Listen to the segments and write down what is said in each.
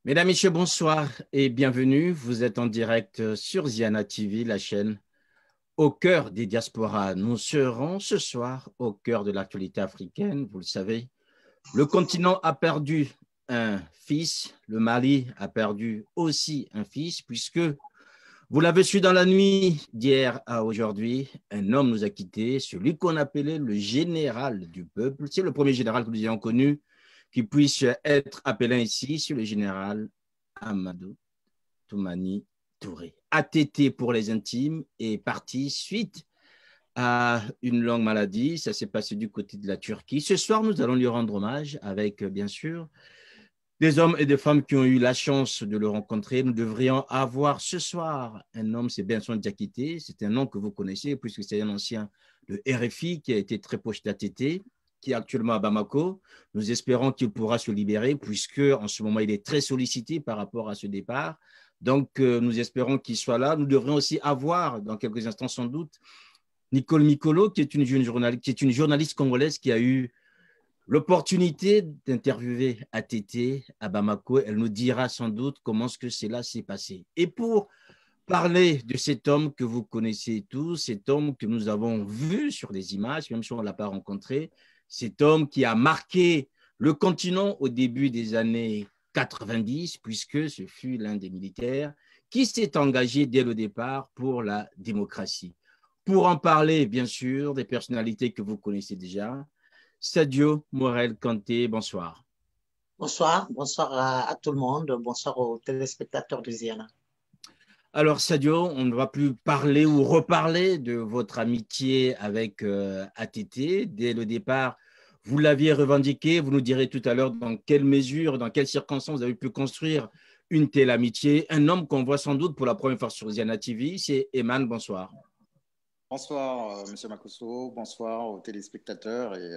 Mesdames, Messieurs, bonsoir et bienvenue. Vous êtes en direct sur Ziana TV, la chaîne au cœur des diasporas. Nous serons ce soir au cœur de l'actualité africaine. Vous le savez, le continent a perdu un fils. Le Mali a perdu aussi un fils puisque, vous l'avez su dans la nuit d'hier à aujourd'hui, un homme nous a quittés, celui qu'on appelait le général du peuple. C'est le premier général que nous ayons connu qui puisse être appelé ainsi, sur le général Amadou Toumani Touré. ATT pour les intimes est parti suite à une longue maladie. Ça s'est passé du côté de la Turquie. Ce soir, nous allons lui rendre hommage avec, bien sûr, des hommes et des femmes qui ont eu la chance de le rencontrer. Nous devrions avoir ce soir un homme, c'est Benson Diakité. C'est un nom que vous connaissez puisque c'est un ancien de RFI qui a été très proche d'ATT, qui est actuellement à Bamako. Nous espérons qu'il pourra se libérer puisque en ce moment, il est très sollicité par rapport à ce départ. Donc, nous espérons qu'il soit là. Nous devrions aussi avoir, dans quelques instants sans doute, Nicole Mikolo, qui est une journaliste congolaise qui a eu l'opportunité d'interviewer ATT à Bamako. Elle nous dira sans doute comment ce que cela s'est passé. Et pour parler de cet homme que vous connaissez tous, cet homme que nous avons vu sur des images, même si on ne l'a pas rencontré, cet homme qui a marqué le continent au début des années 90, puisque ce fut l'un des militaires qui s'est engagé dès le départ pour la démocratie. Pour en parler, bien sûr, des personnalités que vous connaissez déjà, Sadio Morel Kanté, bonsoir. Bonsoir, bonsoir à tout le monde, bonsoir aux téléspectateurs de Ziana. Alors Sadio, on ne va plus parler ou reparler de votre amitié avec ATT. Dès le départ, vous l'aviez revendiqué. Vous nous direz tout à l'heure dans quelle mesure, dans quelles circonstances vous avez pu construire une telle amitié. Un homme qu'on voit sans doute pour la première fois sur Ziana TV, c'est Eman. Bonsoir. Bonsoir, Monsieur Makosso. Bonsoir aux téléspectateurs et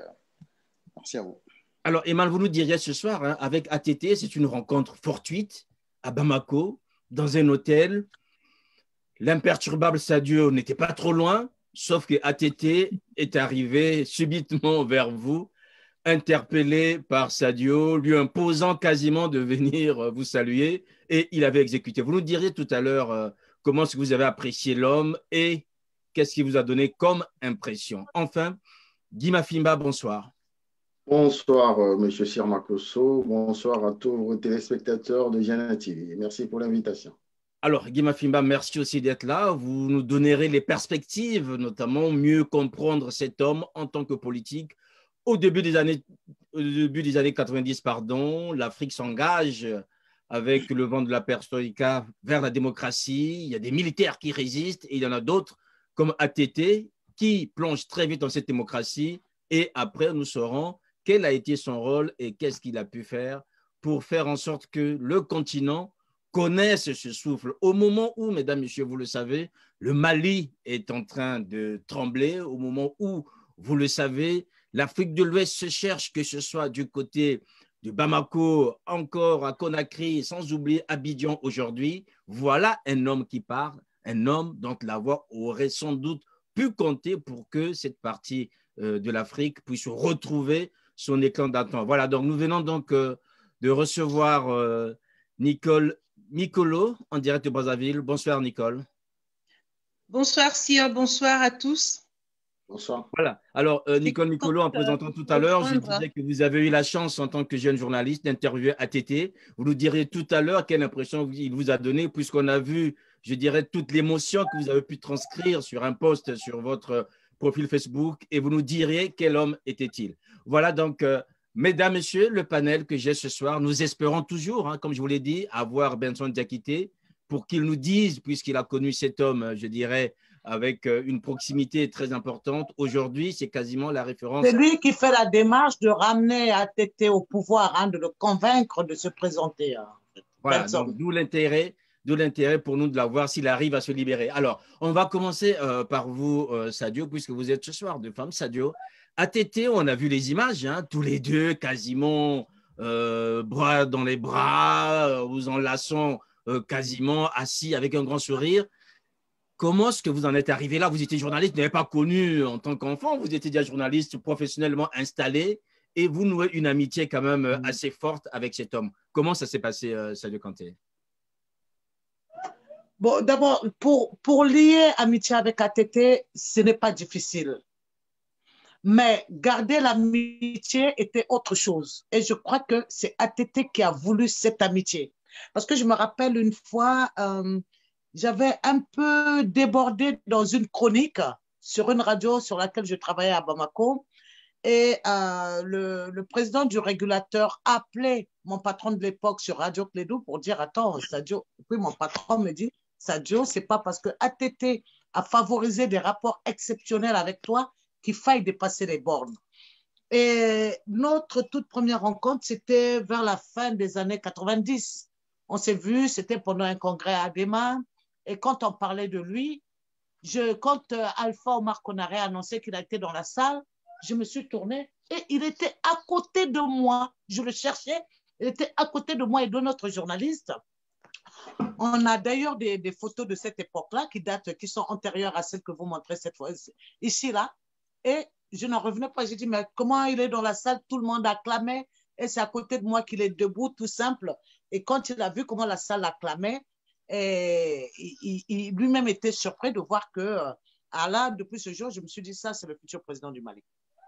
merci à vous. Alors Eman, vous nous diriez ce soir, hein, avec ATT, c'est une rencontre fortuite à Bamako, dans un hôtel. L'imperturbable Sadio n'était pas trop loin, sauf que ATT est arrivé subitement vers vous, interpellé par Sadio, lui imposant quasiment de venir vous saluer, et il avait exécuté. Vous nous diriez tout à l'heure comment est-ce que vous avez apprécié l'homme et qu'est-ce qui vous a donné comme impression. Enfin, Guy Mafimba, bonsoir. Bonsoir, Monsieur Sirmakosso. Bonsoir à tous vos téléspectateurs de Ziana TV. Merci pour l'invitation. Alors, Guy Mafimba, merci aussi d'être là. Vous nous donnerez les perspectives, notamment mieux comprendre cet homme en tant que politique. Au début des années 90, l'Afrique s'engage avec le vent de la perestroïka vers la démocratie. Il y a des militaires qui résistent et il y en a d'autres comme ATT qui plongent très vite dans cette démocratie. Et après, nous saurons quel a été son rôle et qu'est-ce qu'il a pu faire pour faire en sorte que le continent connaisse ce souffle. Au moment où, mesdames, messieurs, vous le savez, le Mali est en train de trembler, au moment où, vous le savez, l'Afrique de l'Ouest se cherche, que ce soit du côté de Bamako, encore à Conakry, sans oublier Abidjan aujourd'hui, voilà un homme qui parle, un homme dont la voix aurait sans doute pu compter pour que cette partie de l'Afrique puisse retrouver son éclat d'antan. Voilà, donc nous venons donc de recevoir Nicole Mikolo en direct de Brazzaville. Bonsoir Nicole. Bonsoir Sia, bonsoir à tous. Bonsoir. Voilà, alors Nicole Mikolo, en présentant tout à l'heure, je disais que vous avez eu la chance en tant que jeune journaliste d'interviewer ATT. Vous nous direz tout à l'heure quelle impression il vous a donné, puisqu'on a vu, je dirais, toute l'émotion que vous avez pu transcrire sur un post sur votre profil Facebook, et vous nous diriez quel homme était-il. Voilà donc, mesdames, messieurs, le panel que j'ai ce soir, nous espérons toujours, hein, comme je vous l'ai dit, avoir Benson Diakité pour qu'il nous dise, puisqu'il a connu cet homme, je dirais, avec une proximité très importante. Aujourd'hui, c'est quasiment la référence. C'est lui qui fait la démarche de ramener ATT au pouvoir, hein, de le convaincre de se présenter. Voilà, donc d'où l'intérêt pour nous de la voir s'il arrive à se libérer. Alors, on va commencer par vous, Sadio, puisque vous êtes ce soir de femme, Sadio. ATT, on a vu les images, hein, tous les deux quasiment bras dans les bras, vous enlaçant quasiment assis avec un grand sourire. Comment est-ce que vous en êtes arrivé là? Vous étiez journaliste, vous n'avez pas connu en tant qu'enfant, vous étiez déjà journaliste professionnellement installé. et vous nouez une amitié quand même assez forte avec cet homme. Comment ça s'est passé, Sadio Kanté? Bon, d'abord, pour lier amitié avec ATT, ce n'est pas difficile. Mais garder l'amitié était autre chose. Et je crois que c'est ATT qui a voulu cette amitié. Parce que je me rappelle une fois, j'avais un peu débordé dans une chronique sur une radio sur laquelle je travaillais à Bamako. Et le président du régulateur appelait mon patron de l'époque sur Radio Clédou pour dire, attends, Sadio. Et puis mon patron me dit, Sadio, c'est pas parce que ATT a favorisé des rapports exceptionnels avec toi qu'il faille dépasser les bornes. Et notre toute première rencontre, c'était vers la fin des années 90. On s'est vu, c'était pendant un congrès à Adema. Et quand on parlait de lui, quand Alpha Omar Konaré a annoncé qu'il était dans la salle, je me suis tournée et il était à côté de moi. Je le cherchais, il était à côté de moi et de notre journaliste. On a d'ailleurs des photos de cette époque-là qui sont antérieures à celles que vous montrez cette fois ici, là. Et je n'en revenais pas. J'ai dit, mais comment il est dans la salle? Tout le monde acclamait et c'est à côté de moi qu'il est debout, tout simple. Et quand il a vu comment la salle acclamait, il lui-même était surpris de voir que, là, depuis ce jour, je me suis dit, ça, c'est le futur président du Mali.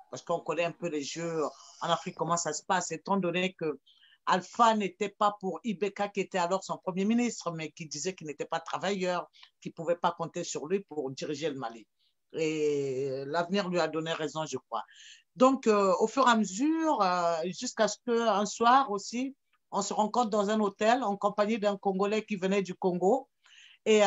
Parce qu'on connaît un peu les jeux en Afrique, comment ça se passe, étant donné que Alpha n'était pas pour Ibeka, qui était alors son premier ministre, mais qui disait qu'il n'était pas travailleur, qu'il ne pouvait pas compter sur lui pour diriger le Mali. Et l'avenir lui a donné raison, je crois. Donc, au fur et à mesure, jusqu'à ce qu'un soir aussi, on se rencontre dans un hôtel en compagnie d'un Congolais qui venait du Congo. Et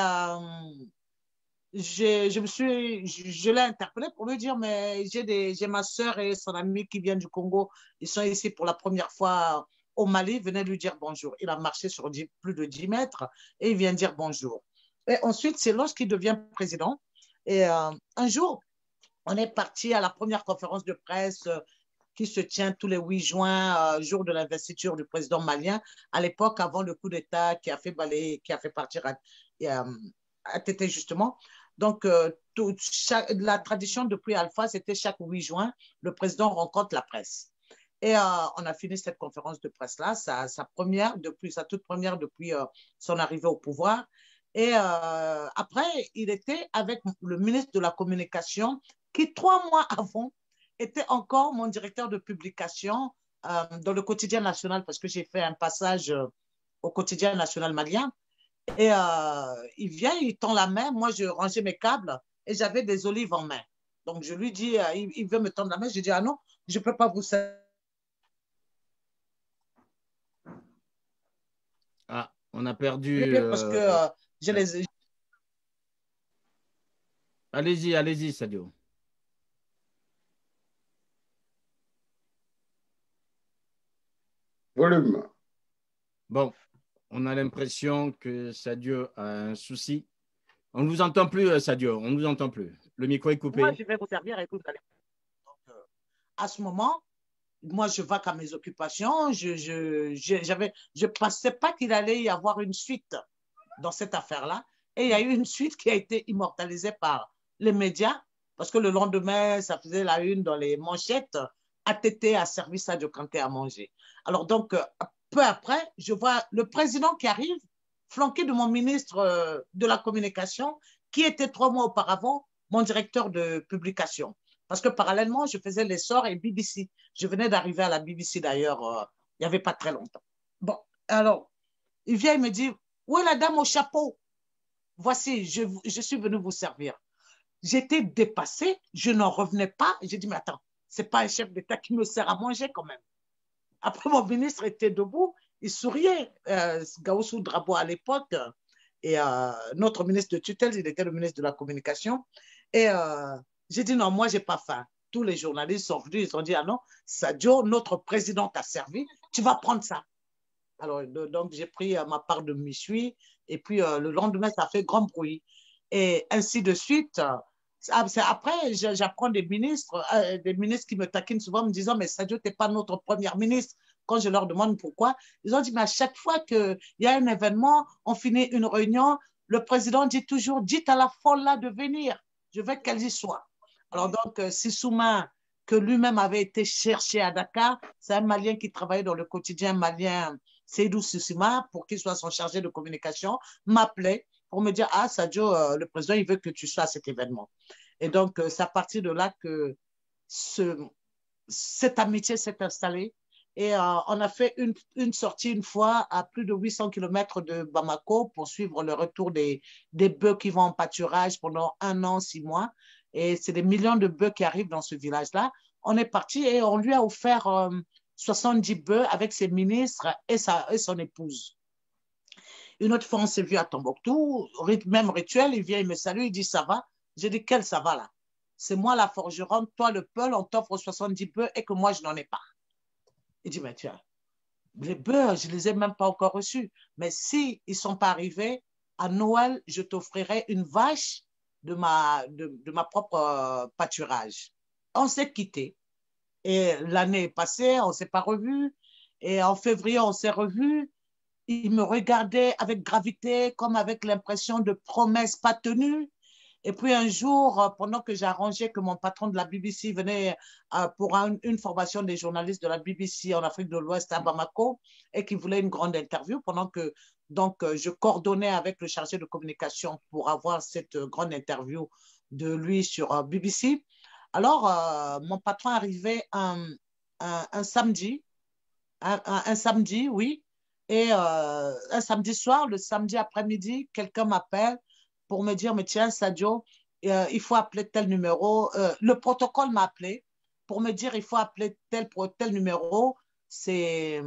je l'ai interpellé pour lui dire, mais j'ai ma sœur et son ami qui viennent du Congo. Ils sont ici pour la première fois au Mali. Venez lui dire bonjour. Il a marché sur plus de 10 mètres et il vient dire bonjour. Et ensuite, c'est lorsqu'il devient président. Et un jour, on est parti à la première conférence de presse qui se tient tous les 8 juin, jour de l'investiture du président malien, à l'époque, avant le coup d'État qui a fait partir ATT justement. Donc, la tradition depuis Alpha, c'était chaque 8 juin, le président rencontre la presse. Et on a fini cette conférence de presse-là, sa toute première depuis son arrivée au pouvoir. Et après, il était avec le ministre de la Communication qui, 3 mois avant, était encore mon directeur de publication dans le quotidien national parce que j'ai fait un passage au quotidien national malien. Et il vient, il tend la main. Moi, je rangeais mes câbles et j'avais des olives en main. Donc, je lui dis, il veut me tendre la main. Je dis, ah non, je ne peux pas vous servir. Ah, on a perdu. Parce que je les. Allez-y, Sadio. Volume. Bon, on a l'impression que Sadio a un souci. On ne vous entend plus, Sadio, on ne vous entend plus. Le micro est coupé. Moi, je vais vous servir et tout. Donc, à ce moment, moi, je vais qu'à mes occupations. Je ne pensais pas qu'il allait y avoir une suite dans cette affaire-là. Et il y a eu une suite qui a été immortalisée par les médias, parce que le lendemain, ça faisait la une dans les manchettes. ATT a servi Sadio Kanté à manger. Alors donc, peu après, je vois le président qui arrive, flanqué de mon ministre de la Communication, qui était 3 mois auparavant mon directeur de publication. Parce que parallèlement, je faisais l'essor et BBC. Je venais d'arriver à la BBC d'ailleurs, il n'y avait pas très longtemps. Bon, alors, il vient et me dit, où est la dame au chapeau? Voici, je suis venu vous servir. J'étais dépassée, je n'en revenais pas. J'ai dit, mais attends, ce n'est pas un chef d'État qui me sert à manger quand même. Après, mon ministre était debout, il souriait. Gaoussou Drabo à l'époque, et notre ministre de tutelle, il était le ministre de la Communication. Et j'ai dit, non, moi, je n'ai pas faim. Tous les journalistes sont venus, ils ont dit, ah non, Sadio, notre président t'a servi, tu vas prendre ça. Alors, donc, j'ai pris ma part de méchoui, et puis le lendemain, ça a fait grand bruit. Et ainsi de suite. Après, j'apprends des ministres qui me taquinent souvent en me disant, mais Sadio, tu n'es pas notre premier ministre. Quand je leur demande pourquoi, ils ont dit, mais à chaque fois qu'il y a un événement, on finit une réunion, le président dit toujours, dites à la folle là de venir, je veux qu'elle y soit. Alors donc, Sissouma que lui-même avait été cherché à Dakar. C'est un Malien qui travaillait dans le quotidien malien Seydou Sissima pour qu'il soit son chargé de communication, m'appelait pour me dire, ah, Sadio, le président, il veut que tu sois à cet événement. Et donc, c'est à partir de là que cette amitié s'est installée. Et on a fait une sortie une fois à plus de 800 km de Bamako pour suivre le retour des bœufs qui vont en pâturage pendant 1 an, 6 mois. Et c'est des millions de bœufs qui arrivent dans ce village-là. On est parti et on lui a offert 70 bœufs avec ses ministres et son épouse. Une autre fois, on s'est vu à Tombouctou, même rituel, il vient, il me salue, il dit, ça va? J'ai dit, quel ça va là? C'est moi la forgeronne, toi le peul, on t'offre 70 bœufs et que moi, je n'en ai pas. Il dit, mais tiens, les bœufs, je ne les ai même pas encore reçus. Mais si ils ne sont pas arrivés, à Noël, je t'offrirai une vache de ma propre pâturage. On s'est quittés. Et l'année est passée, on ne s'est pas revus. Et en février, on s'est revus. Il me regardait avec gravité, comme avec l'impression de promesses pas tenues. Et puis un jour, pendant que j'arrangeais que mon patron de la BBC venait pour une formation des journalistes de la BBC en Afrique de l'Ouest à Bamako et qui voulait une grande interview, pendant que je coordonnais avec le chargé de communication pour avoir cette grande interview de lui sur BBC. Alors, mon patron arrivait un samedi, un samedi, oui, et un samedi soir, le samedi après-midi, quelqu'un m'appelle pour me dire, mais tiens, Sadio, il faut appeler tel numéro. Le protocole m'a appelé pour me dire, il faut appeler tel numéro. C'est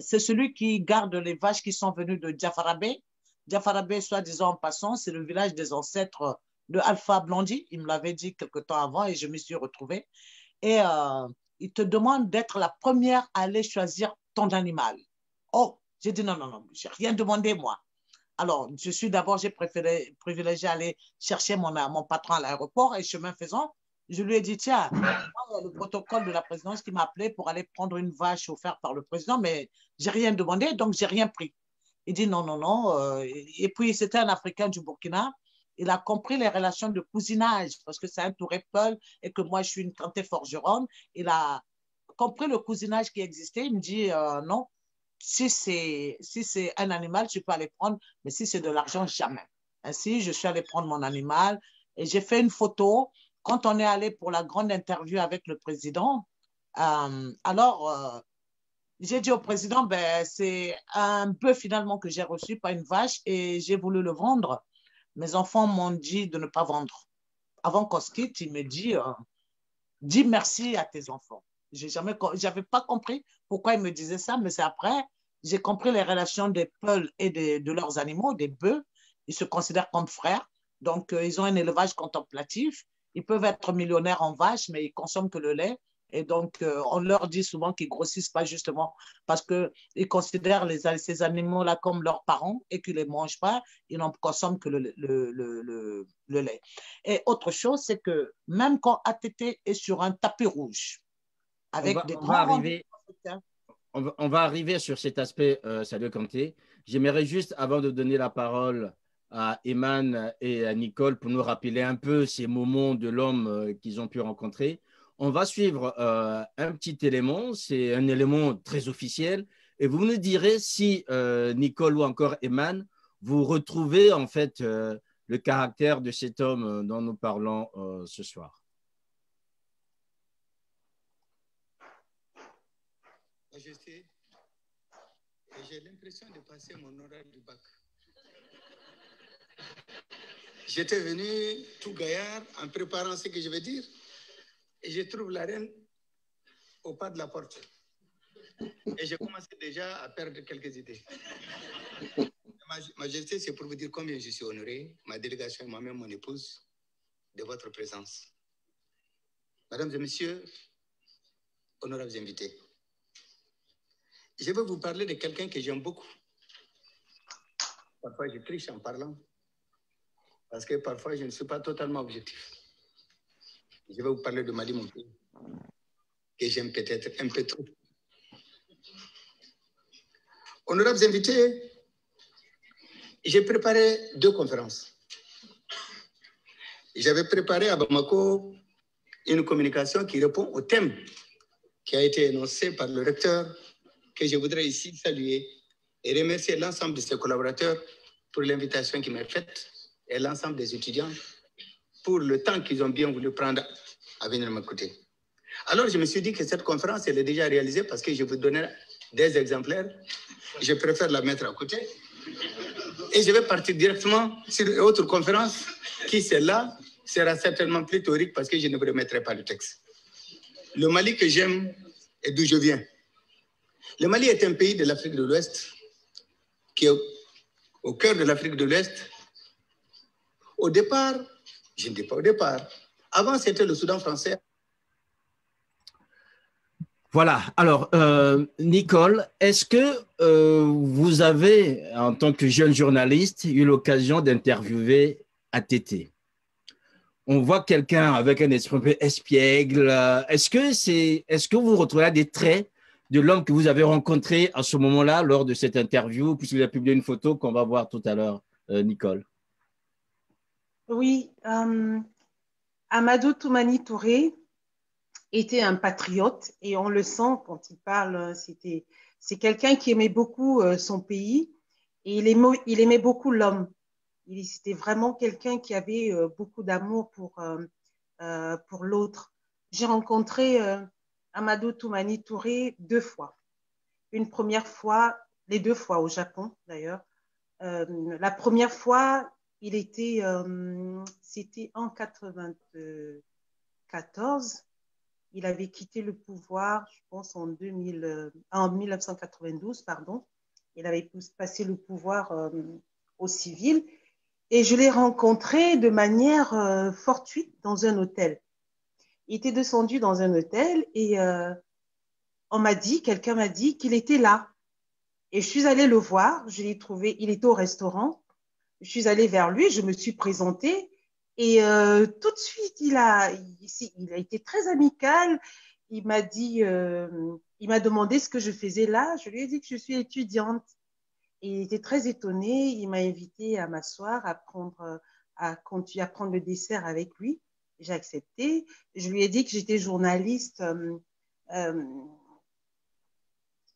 celui qui garde les vaches qui sont venues de Diafarabé. Diafarabé, soi-disant en passant, c'est le village des ancêtres de Alpha Blondy. Il me l'avait dit quelque temps avant et je m'y suis retrouvée. Et il te demande d'être la première à aller choisir ton animal. Oh, j'ai dit non, je n'ai rien demandé, moi. Alors, j'ai privilégié aller chercher mon patron à l'aéroport et chemin faisant, je lui ai dit, tiens, le protocole de la présidence qui m'a appelé pour aller prendre une vache offerte par le président, mais je n'ai rien demandé, donc je n'ai rien pris. Il dit non. Et puis, c'était un Africain du Burkina. Il a compris les relations de cousinage parce que c'est un Touré Peul et que moi, je suis une Kanté forgeronne. Il a compris le cousinage qui existait. Il me dit non. Si c'est un animal, tu peux aller prendre, mais si c'est de l'argent, jamais. Ainsi, je suis allée prendre mon animal et j'ai fait une photo. Quand on est allé pour la grande interview avec le président, j'ai dit au président, ben, c'est un bœuf finalement que j'ai reçu, pas une vache, et j'ai voulu le vendre. Mes enfants m'ont dit de ne pas vendre. Avant qu'on se quitte, il me dit, dis merci à tes enfants. J'avais pas compris pourquoi ils me disaient ça, mais c'est après, j'ai compris les relations des peuls et de leurs animaux, des bœufs. Ils se considèrent comme frères. Donc, ils ont un élevage contemplatif. Ils peuvent être millionnaires en vaches, mais ils consomment que le lait. Et donc, on leur dit souvent qu'ils ne grossissent pas justement parce qu'ils considèrent ces animaux-là comme leurs parents et qu'ils ne les mangent pas. Ils n'en consomment que le lait. Et autre chose, c'est que même quand ATT est sur un tapis rouge, avec des grands rendez-vous, on va arriver sur cet aspect, Sadio Kanté. J'aimerais juste, avant de donner la parole à Eman et à Nicole, pour nous rappeler un peu ces moments de l'homme qu'ils ont pu rencontrer. On va suivre un petit élément, c'est un élément très officiel, et vous nous direz si Nicole ou encore Eman, vous retrouvez en fait le caractère de cet homme dont nous parlons ce soir. Majesté, j'ai l'impression de passer mon horaire du bac. J'étais venu tout gaillard en préparant ce que je vais dire et je trouve la reine au pas de la porte. Et j'ai commencé déjà à perdre quelques idées. Majesté, c'est pour vous dire combien je suis honoré, ma délégation et moi-même, mon épouse, de votre présence. Mesdames et messieurs, honorables invités, je vais vous parler de quelqu'un que j'aime beaucoup. Parfois, je triche en parlant, parce que parfois, je ne suis pas totalement objectif. Je vais vous parler de Mali, mon pays, que j'aime peut-être un peu trop. Honorables invités, j'ai préparé 2 conférences. J'avais préparé à Bamako une communication qui répond au thème qui a été énoncé par le recteur, que je voudrais ici saluer et remercier l'ensemble de ses collaborateurs pour l'invitation qui m'est faite et l'ensemble des étudiants pour le temps qu'ils ont bien voulu prendre à venir m'écouter. Alors, je me suis dit que cette conférence, elle est déjà réalisée parce que je vous donner des exemplaires. Je préfère la mettre à côté. Et je vais partir directement sur une autre conférence qui, celle-là, sera certainement plus théorique parce que je ne vous remettrai pas le texte. Le Mali que j'aime et d'où je viens. Le Mali est un pays de l'Afrique de l'Ouest qui est au cœur de l'Afrique de l'Ouest. Au départ, je ne dis pas au départ, avant c'était le Soudan français. Voilà. Alors, Nicole, est-ce que vous avez, en tant que jeune journaliste, eu l'occasion d'interviewer ATT? On voit quelqu'un avec un esprit un peu espiègle. Est-ce que vous retrouvez là des traits de l'homme que vous avez rencontré à ce moment-là, lors de cette interview, puisque vous avez publié une photo qu'on va voir tout à l'heure, Nicole? Oui, Amadou Toumani Touré était un patriote et on le sent quand il parle. C'est quelqu'un qui aimait beaucoup son pays et il aimait beaucoup l'homme. C'était vraiment quelqu'un qui avait beaucoup d'amour pour l'autre. J'ai rencontré Amadou Toumani Touré 2 fois. Une première fois, les 2 fois au Japon d'ailleurs. La première fois, c'était en 1994. Il avait quitté le pouvoir, je pense, en 1992, pardon. Il avait passé le pouvoir aux civils. Et je l'ai rencontré de manière fortuite dans un hôtel. Il était descendu dans un hôtel et quelqu'un m'a dit qu'il était là. Et je suis allée le voir, je l'ai trouvé, il était au restaurant. Je suis allée vers lui, je me suis présentée et tout de suite, il a été très amical. Il m'a demandé ce que je faisais là. Je lui ai dit que je suis étudiante. Et il était très étonné. Il m'a invité à m'asseoir, à prendre le dessert avec lui. J'ai accepté. Je lui ai dit que j'étais journaliste, que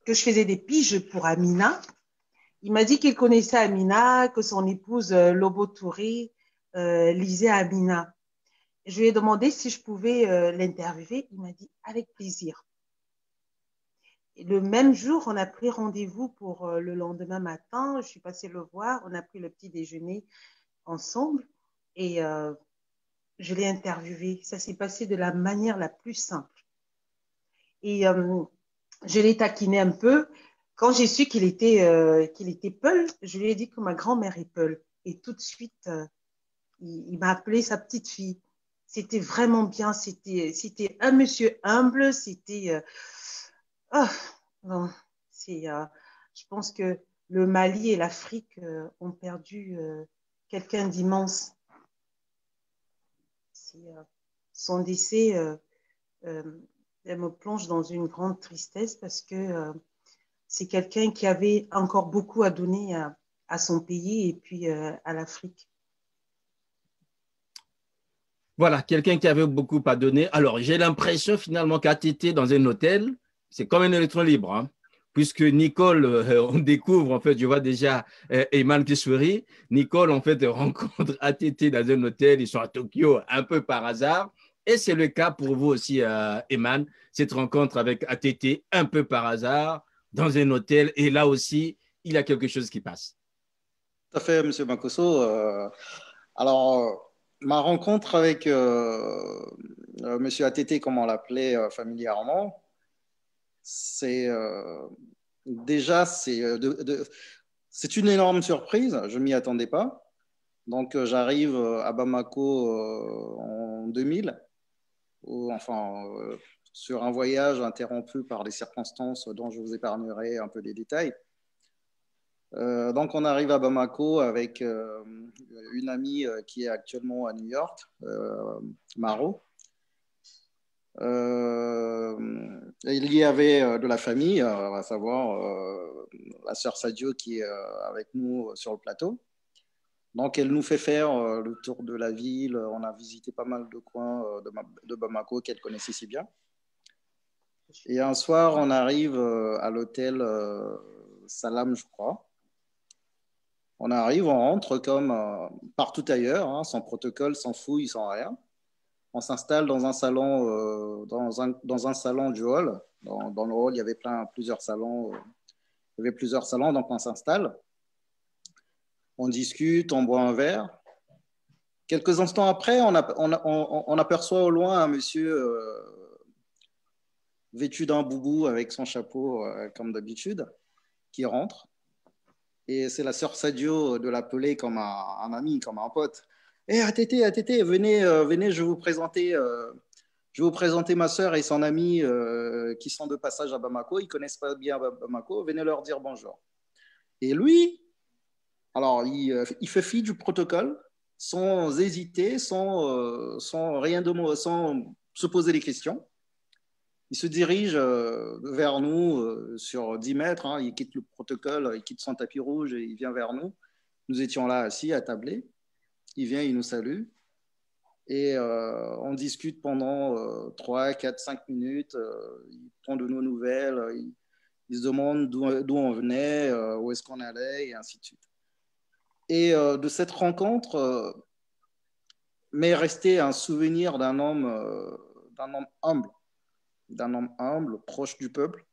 je faisais des piges pour Amina. Il m'a dit qu'il connaissait Amina, que son épouse Lobo Touré lisait Amina. Je lui ai demandé si je pouvais l'interviewer. Il m'a dit avec plaisir. Et le même jour, on a pris rendez-vous pour le lendemain matin. Je suis passée le voir. On a pris le petit déjeuner ensemble et je l'ai interviewé. Ça s'est passé de la manière la plus simple. Et je l'ai taquiné un peu. Quand j'ai su qu'il était Peul, je lui ai dit que ma grand-mère est Peul. Et tout de suite, il m'a appelé sa petite fille. C'était vraiment bien. C'était un monsieur humble. C'était... non, je pense que le Mali et l'Afrique ont perdu quelqu'un d'immense. Son décès elle me plonge dans une grande tristesse parce que c'est quelqu'un qui avait encore beaucoup à donner à son pays et puis à l'Afrique. Voilà, quelqu'un qui avait beaucoup à donner. Alors, j'ai l'impression finalement qu'ATT dans un hôtel, c'est comme un électron libre, hein, puisque Nicole, on découvre, en fait, je vois déjà Eman qui sourit. Nicole, en fait, rencontre ATT dans un hôtel, ils sont à Tokyo un peu par hasard. Et c'est le cas pour vous aussi, Eman, cette rencontre avec ATT un peu par hasard dans un hôtel. Et là aussi, il y a quelque chose qui passe. Tout à fait, M. Makosso. Alors, ma rencontre avec M. ATT, comme on l'appelait familièrement, c'est déjà c'est une énorme surprise. Je ne m'y attendais pas. Donc, j'arrive à Bamako en 2000, sur un voyage interrompu par des circonstances dont je vous épargnerai un peu les détails. Donc, on arrive à Bamako avec une amie qui est actuellement à New York, Maro. Il y avait de la famille, à savoir la sœur Sadio qui est avec nous sur le plateau. Donc, elle nous fait faire le tour de la ville. On a visité pas mal de coins de Bamako qu'elle connaissait si bien. Et un soir, on arrive à l'hôtel Salam, je crois. On arrive, on rentre comme partout ailleurs, hein, sans protocole, sans fouille, sans rien. On s'installe dans un salon, dans un salon du hall. Dans le hall, il y avait plusieurs salons. Il y avait plusieurs salons, donc on s'installe. On discute, on boit un verre. Quelques instants après, on aperçoit au loin un monsieur vêtu d'un boubou avec son chapeau, comme d'habitude, qui rentre. Et c'est la sœur Sadio de l'appeler comme un ami, comme un pote. Hé, ATT, venez, je vais vous présenter ma sœur et son ami qui sont de passage à Bamako. Ils ne connaissent pas bien Bamako. Venez leur dire bonjour. Et lui, alors, il fait fi du protocole sans hésiter, sans rien de mot, sans se poser des questions. Il se dirige vers nous sur 10 mètres. Hein, il quitte le protocole, il quitte son tapis rouge et il vient vers nous. Nous étions là assis, attablés. Il vient, il nous salue. Et on discute pendant 3, 4, 5 minutes. Il prend de nos nouvelles. Il se demande d'où on venait, où est-ce qu'on allait, et ainsi de suite. Et de cette rencontre m'est resté un souvenir d'un homme humble, proche du peuple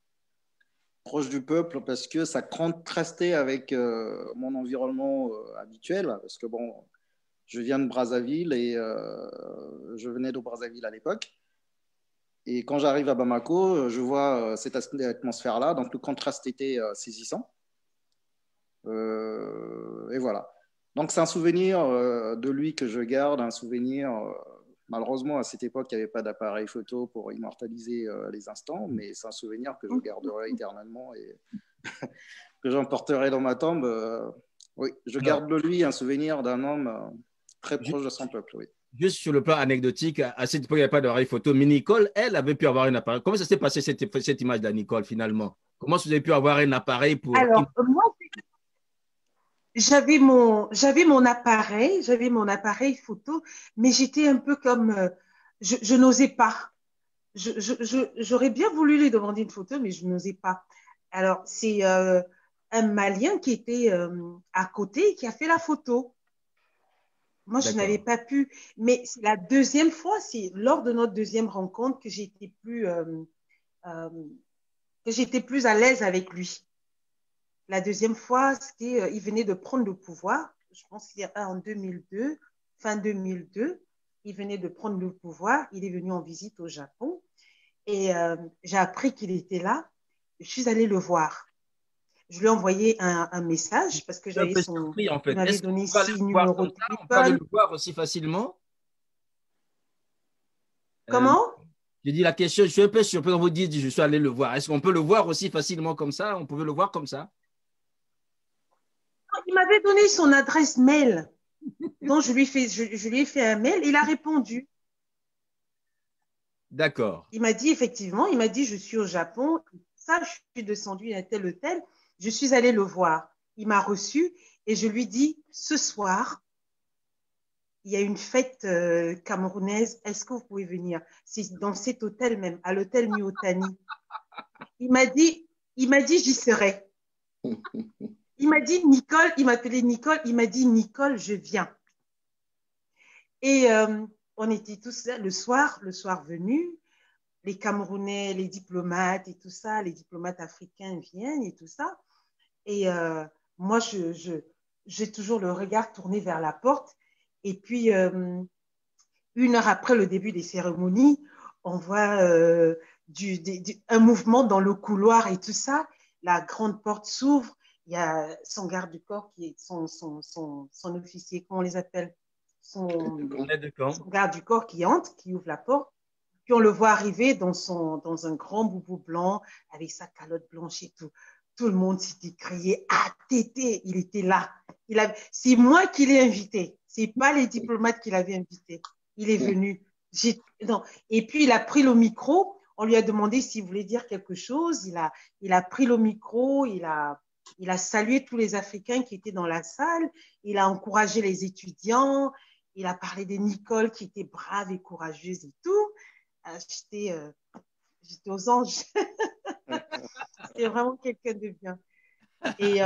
parce que ça contrastait avec mon environnement habituel, parce que bon, je viens de Brazzaville et je venais de Brazzaville à l'époque. Et quand j'arrive à Bamako, je vois cette atmosphère-là, donc le contraste était saisissant. Et voilà. Donc c'est un souvenir de lui que je garde, un souvenir. Malheureusement, à cette époque, il n'y avait pas d'appareil photo pour immortaliser les instants, mais c'est un souvenir que je garderai éternellement et que j'emporterai dans ma tombe. Oui, je garde de lui un souvenir d'un homme très proche de son peuple. Oui. Juste sur le plan anecdotique, à cette époque, il n'y avait pas d'appareil photo, mais Nicole, elle avait pu avoir un appareil. Comment ça s'est passé cette image-là, Nicole, finalement? Comment vous avez pu avoir un appareil pour… Alors, moi, j'avais mon appareil photo, mais j'étais un peu comme, je n'osais pas. J'aurais bien voulu lui demander une photo, mais je n'osais pas. Alors, c'est un Malien qui était à côté et qui a fait la photo. Moi, je n'avais pas pu. Mais c'est la deuxième fois, c'est lors de notre deuxième rencontre que j'étais plus à l'aise avec lui. La deuxième fois, il venait de prendre le pouvoir. Je pense qu'il y a en 2002, fin 2002. Il venait de prendre le pouvoir. Il est venu en visite au Japon. Et j'ai appris qu'il était là. Je suis allée le voir. Je lui ai envoyé un message parce que j'avais son… En fait. Il m'avait donné 6 numéros de téléphone. On peut aller le voir aussi facilement? Comment? J'ai dit la question, je suis un peu surpris quand vous dites je suis allé le voir. Est-ce qu'on peut le voir aussi facilement comme ça? On pouvait le voir comme ça? Il m'avait donné son adresse mail. Donc, je lui ai fait un mail. Il a répondu. D'accord. Il m'a dit, effectivement, je suis au Japon. Ça, je suis descendue à tel hôtel. Je suis allée le voir. Il m'a reçu et je lui dis, ce soir, il y a une fête camerounaise. Est-ce que vous pouvez venir? C'est dans cet hôtel même, à l'hôtel Miotani. Il m'a dit, j'y serai. Il m'a dit, Nicole, il m'appelait Nicole, il m'a dit, Nicole, je viens. Et on était tous là le soir venu, les Camerounais, les diplomates et tout ça, les diplomates africains viennent et tout ça. Et moi, j'ai toujours le regard tourné vers la porte. Et puis, 1 heure après le début des cérémonies, on voit un mouvement dans le couloir et tout ça. La grande porte s'ouvre. Il y a son garde du corps qui est son officier, comment on les appelle? Son garde du corps qui entre, qui ouvre la porte. Puis on le voit arriver dans un grand boubou blanc avec sa calotte blanche et tout. Tout le monde s'était crié, ah, Tété, il était là. C'est moi qui l'ai invité. C'est pas les diplomates qui l'avaient invité. Il est venu. Non. Et puis il a pris le micro. On lui a demandé s'il voulait dire quelque chose. Il a pris le micro. Il a Il a salué tous les Africains qui étaient dans la salle. Il a encouragé les étudiants. Il a parlé de Nicole qui était brave et courageuse et tout. J'étais aux anges. C'était vraiment quelqu'un de bien. Et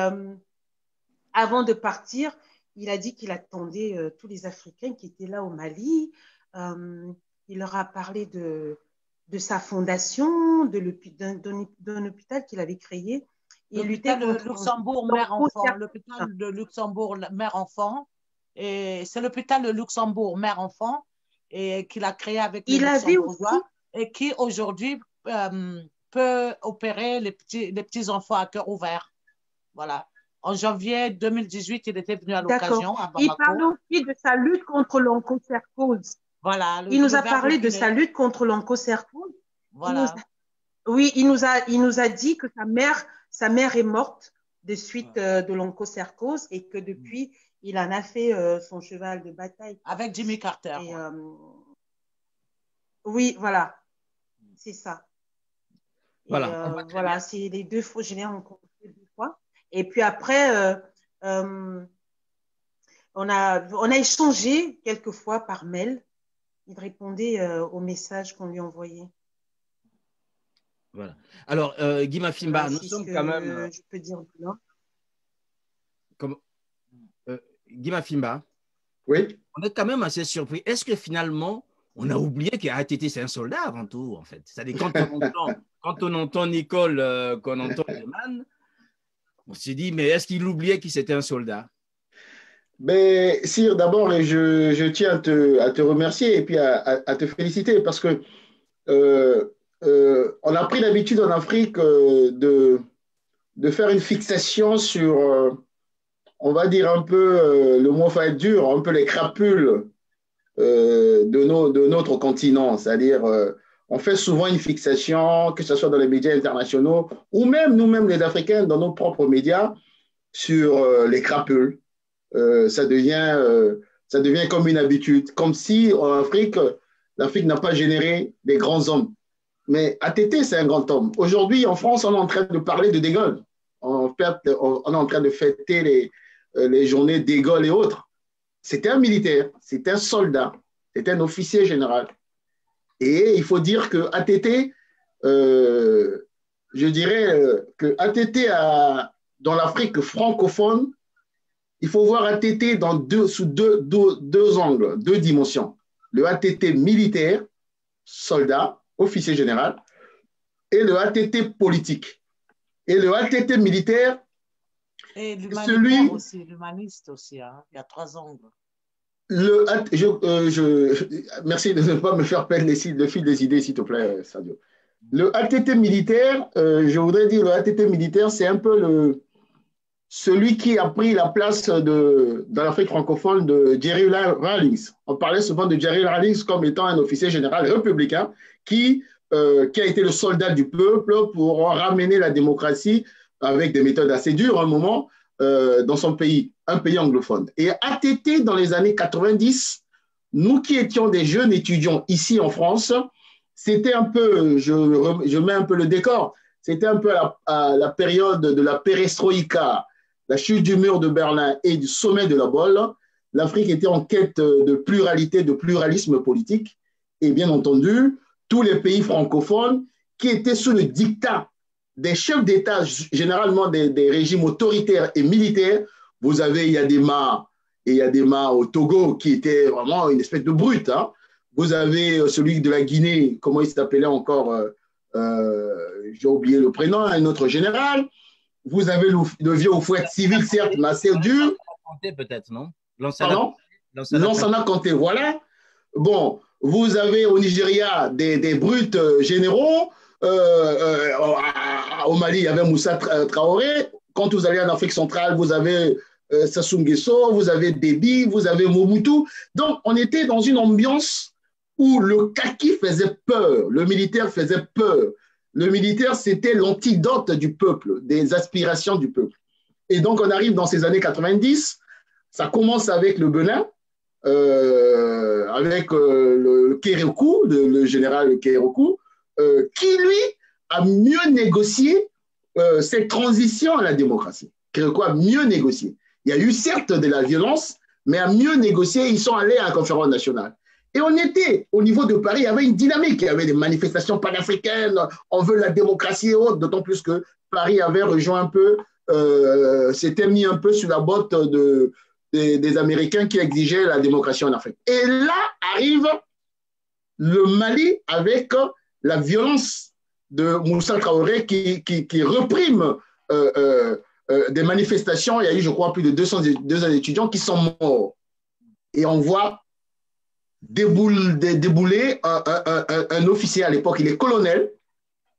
avant de partir, il a dit qu'il attendait tous les Africains qui étaient là au Mali. Il leur a parlé de sa fondation, d'un hôpital qu'il avait créé. L'hôpital de Luxembourg mère-enfant. L'hôpital de Luxembourg mère-enfant. Et c'est l'hôpital de Luxembourg mère-enfant et qu'il a créé avec les Luxembourgeois et qui aujourd'hui peut opérer les petits enfants à cœur ouvert. Voilà. En janvier 2018, il était venu à l'occasion à Bamako. Il parle aussi de sa lutte contre l'onchocercose. Voilà. Il nous a parlé de sa lutte contre l'onchocercose. Voilà. Il nous a dit que sa mère est morte de suite de l'onchocercose et que depuis, il en a fait son cheval de bataille. Avec Jimmy Carter. Et, oui, voilà. C'est ça. Voilà. Voilà, c'est les deux fois, je l'ai rencontré 2 fois. Et puis après, on a échangé quelques fois par mail. Il répondait aux messages qu'on lui envoyait. Voilà. Alors, Guy Mafimba, nous sommes quand même. Je peux dire non. Guy Mafimba, Oui. on est quand même assez surpris. Est-ce que finalement, on a oublié qu'ATT, c'est un soldat avant tout, en fait? C'est-à-dire, quand on entend Nicole, qu'on entend Eman, on s'est dit, mais est-ce qu'il oubliait qu'il était un soldat? Mais Sire, d'abord, je tiens à te remercier et puis à te féliciter parce que on a pris l'habitude en Afrique de faire une fixation sur, on va dire un peu, le mot va être dur, un peu les crapules de notre continent. C'est-à-dire, on fait souvent une fixation, que ce soit dans les médias internationaux ou même nous-mêmes les Africains dans nos propres médias, sur les crapules. Ça devient comme une habitude, comme si en Afrique, l'Afrique n'a pas généré des grands hommes. Mais ATT, c'est un grand homme. Aujourd'hui, en France, on est en train de parler de De Gaulle. On est en train de fêter les journées de Gaulle et autres. C'était un militaire, c'était un soldat, c'était un officier général. Et il faut dire que ATT, je dirais que ATT dans l'Afrique francophone, il faut voir ATT sous deux angles, 2 dimensions. Le ATT militaire, soldat, officier général, et le ATT politique. Et le ATT militaire, et l'humaniste aussi, hein. Il y a 3 angles. Merci de ne pas me faire perdre le fil des idées, s'il te plaît, Sadio. Le ATT militaire, je voudrais dire, le ATT militaire, c'est un peu celui qui a pris la place dans l'Afrique francophone de Jerry Rawlings. On parlait souvent de Jerry Rawlings comme étant un officier général républicain qui a été le soldat du peuple pour ramener la démocratie avec des méthodes assez dures à un moment dans son pays, un pays anglophone. Et ATT, dans les années 90, nous qui étions des jeunes étudiants ici en France, c'était un peu, je mets un peu le décor, c'était un peu à la période de la perestroïka, la chute du mur de Berlin et du sommet de la Bolle. L'Afrique était en quête de pluralité, de pluralisme politique. Et bien entendu, tous les pays francophones qui étaient sous le diktat des chefs d'État, généralement des régimes autoritaires et militaires. Vous avez Yadema et Yadema au Togo, qui était vraiment une espèce de brute. Hein. Vous avez celui de la Guinée, comment il s'appelait encore, j'ai oublié le prénom, un autre général. Vous avez le vieux au fouet civil, certes, mais assez dur. Peut-être, non? Lansana Conté, voilà. Bon, vous avez au Nigeria des brutes généraux. Au Mali, il y avait Moussa Traoré. Quand vous allez en Afrique centrale, vous avez Sassou Nguesso, vous avez Déby, vous avez Mobutu. Donc, on était dans une ambiance où le kaki faisait peur, le militaire faisait peur. Le militaire, c'était l'antidote du peuple, des aspirations du peuple. Et donc, on arrive dans ces années 90. Ça commence avec le Benin, avec le Kérékou, le général Kérékou, qui, lui, a mieux négocié cette transition à la démocratie. Québécois, mieux négocier. Il y a eu certes de la violence, mais à mieux négocier, ils sont allés à la conférence nationale. Et on était, au niveau de Paris, il y avait une dynamique, il y avait des manifestations panafricaines, on veut la démocratie et autres, d'autant plus que Paris avait rejoint un peu, s'était mis un peu sur la botte des Américains qui exigeaient la démocratie en Afrique. Et là arrive le Mali avec la violence de Moussa Traoré qui reprime des manifestations. Il y a eu, je crois, plus de 200 étudiants qui sont morts. Et on voit débouler un officier à l'époque, il est colonel.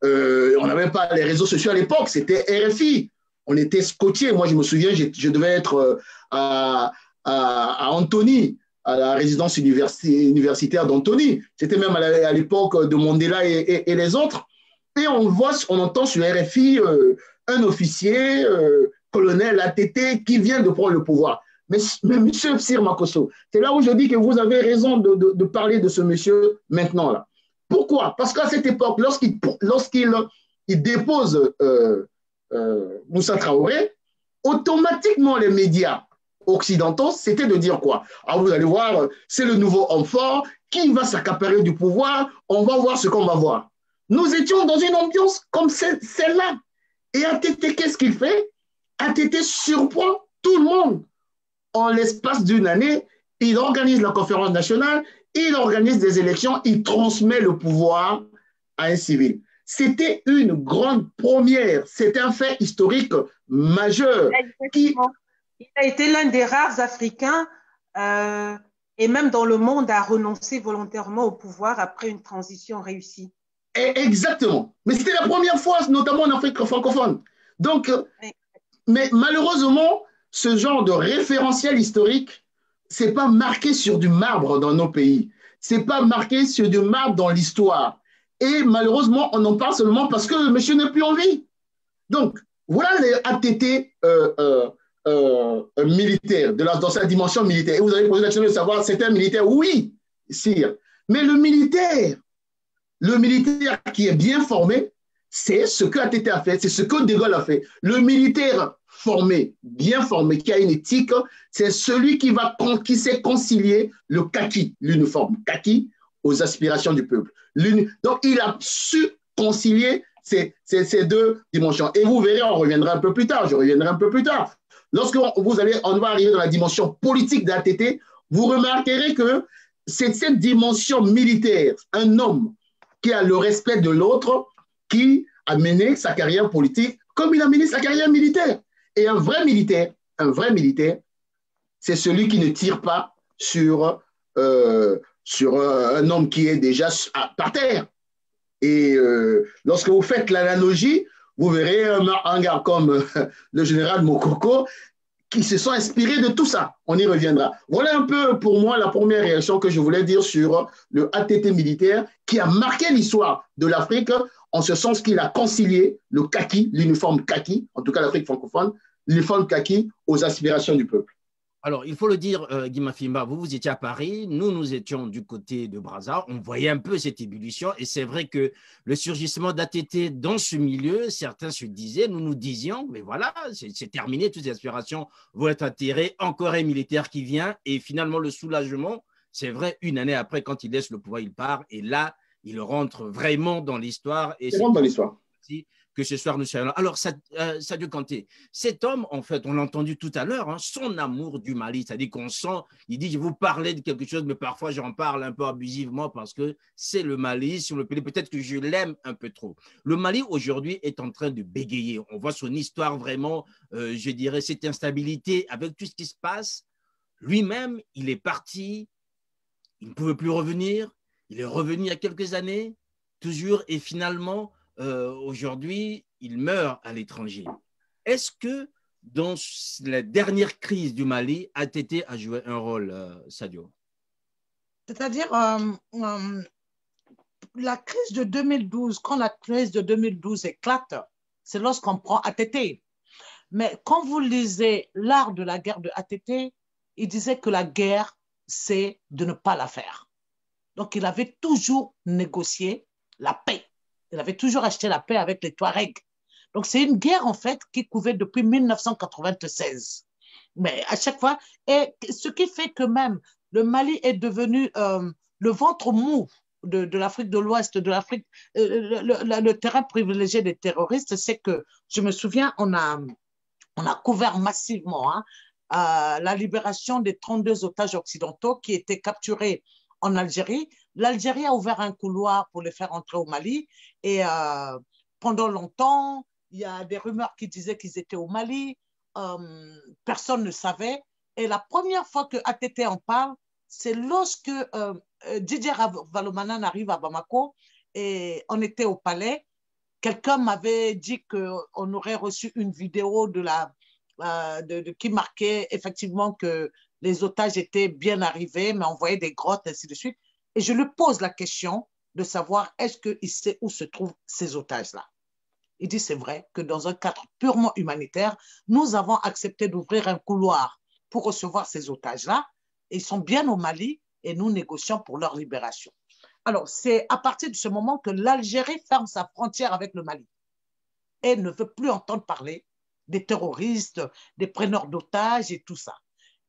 On n'avait pas les réseaux sociaux à l'époque, c'était RFI. On était scotché. Moi, je me souviens, je devais être à Antony, à la résidence universitaire d'Antony. C'était même à l'époque de Mandela et les autres. Et on entend sur RFI un officier, colonel ATT, qui vient de prendre le pouvoir. Mais monsieur Sir Makosso, c'est là où je dis que vous avez raison de parler de ce monsieur maintenant là. Pourquoi? Parce qu'à cette époque, lorsqu'il dépose Moussa Traoré, automatiquement les médias occidentaux, c'était de dire quoi? Ah, vous allez voir, c'est le nouveau homme fort qui va s'accaparer du pouvoir, on va voir ce qu'on va voir. Nous étions dans une ambiance comme celle-là. Et ATT, qu'est-ce qu'il fait? ATT surprend tout le monde. En l'espace d'une année, il organise la conférence nationale, il organise des élections, il transmet le pouvoir à un civil. C'était une grande première, c'était un fait historique majeur. Il a été l'un des rares Africains, et même dans le monde, à renoncer volontairement au pouvoir après une transition réussie. Exactement. Mais c'était la première fois, notamment en Afrique francophone. Donc, mais malheureusement, ce genre de référentiel historique, ce n'est pas marqué sur du marbre dans nos pays. Ce n'est pas marqué sur du marbre dans l'histoire. Et malheureusement, on en parle seulement parce que le monsieur n'est plus en vie. Donc, voilà les ATT militaires, dans sa dimension militaire. Et vous avez posé la question de savoir, c'est un militaire? Oui, sire. Mais le militaire qui est bien formé, c'est ce que ATT a fait, c'est ce que De Gaulle a fait. Le militaire formé, bien formé, qui a une éthique, c'est celui qui sait concilier le kaki, l'uniforme kaki, aux aspirations du peuple. Donc, il a su concilier ces deux dimensions. Et vous verrez, on reviendra un peu plus tard, je reviendrai un peu plus tard. Lorsque on va arriver dans la dimension politique d'ATT, vous remarquerez que c'est cette dimension militaire, un homme qui a le respect de l'autre, qui a mené sa carrière politique comme il a mené sa carrière militaire. Et un vrai militaire, c'est celui qui ne tire pas sur un homme qui est déjà par terre. Et lorsque vous faites l'analogie, vous verrez un gars comme le général Mokoko qui se sont inspirés de tout ça. On y reviendra. Voilà un peu pour moi la première réaction que je voulais dire sur le ATT militaire qui a marqué l'histoire de l'Afrique en ce sens qu'il a concilié le kaki, l'uniforme kaki, en tout cas l'Afrique francophone, l'uniforme kaki aux aspirations du peuple. Alors, il faut le dire, Guy Mafimba, vous étiez à Paris, nous étions du côté de Brazza, on voyait un peu cette ébullition et c'est vrai que le surgissement d'ATT dans ce milieu, certains se disaient, nous disions, mais voilà, c'est terminé, toutes les aspirations vont être attirées, encore un militaire qui vient et finalement le soulagement, c'est vrai, une année après, quand il laisse le pouvoir, il part et là, il rentre vraiment dans l'histoire. Il rentre dans l'histoire. Que ce soir nous soyons là. Alors, Sadio Kanté, cet homme, en fait, on l'a entendu tout à l'heure, son amour du Mali, c'est-à-dire qu'on sent, il dit, je vous parlais de quelque chose, mais parfois j'en parle un peu abusivement parce que c'est le Mali, sur le pays, peut-être que je l'aime un peu trop. Le Mali, aujourd'hui, est en train de bégayer. On voit son histoire vraiment, je dirais, cette instabilité avec tout ce qui se passe. Lui-même, il est parti, il ne pouvait plus revenir, il est revenu il y a quelques années, toujours, et finalement, aujourd'hui, il meurt à l'étranger. Est-ce que dans la dernière crise du Mali, ATT a joué un rôle, Sadio? C'est-à-dire, la crise de 2012, quand la crise de 2012 éclate, c'est lorsqu'on prend ATT. Mais quand vous lisez L'art de la guerre de ATT, il disait que la guerre, c'est de ne pas la faire. Donc, il avait toujours négocié la paix. Il avait toujours acheté la paix avec les Touaregs. Donc, c'est une guerre, en fait, qui couvait depuis 1996. Mais à chaque fois, et ce qui fait que même le Mali est devenu le ventre mou de l'Afrique de l'Ouest, de l'Afrique, le terrain privilégié des terroristes, c'est que, je me souviens, on a couvert massivement la libération des 32 otages occidentaux qui étaient capturés en Algérie. L'Algérie a ouvert un couloir pour les faire entrer au Mali et pendant longtemps, il y a des rumeurs qui disaient qu'ils étaient au Mali. Personne ne savait. Et la première fois que ATT en parle, c'est lorsque Didier Valomanan arrive à Bamako et on était au palais. Quelqu'un m'avait dit qu'on aurait reçu une vidéo qui marquait effectivement que les otages étaient bien arrivés, mais on voyait des grottes, ainsi de suite. Et je lui pose la question de savoir est-ce qu'il sait où se trouvent ces otages-là. Il dit c'est vrai que dans un cadre purement humanitaire, nous avons accepté d'ouvrir un couloir pour recevoir ces otages-là. Ils sont bien au Mali et nous négocions pour leur libération. Alors, c'est à partir de ce moment que l'Algérie ferme sa frontière avec le Mali et ne veut plus entendre parler des terroristes, des preneurs d'otages et tout ça.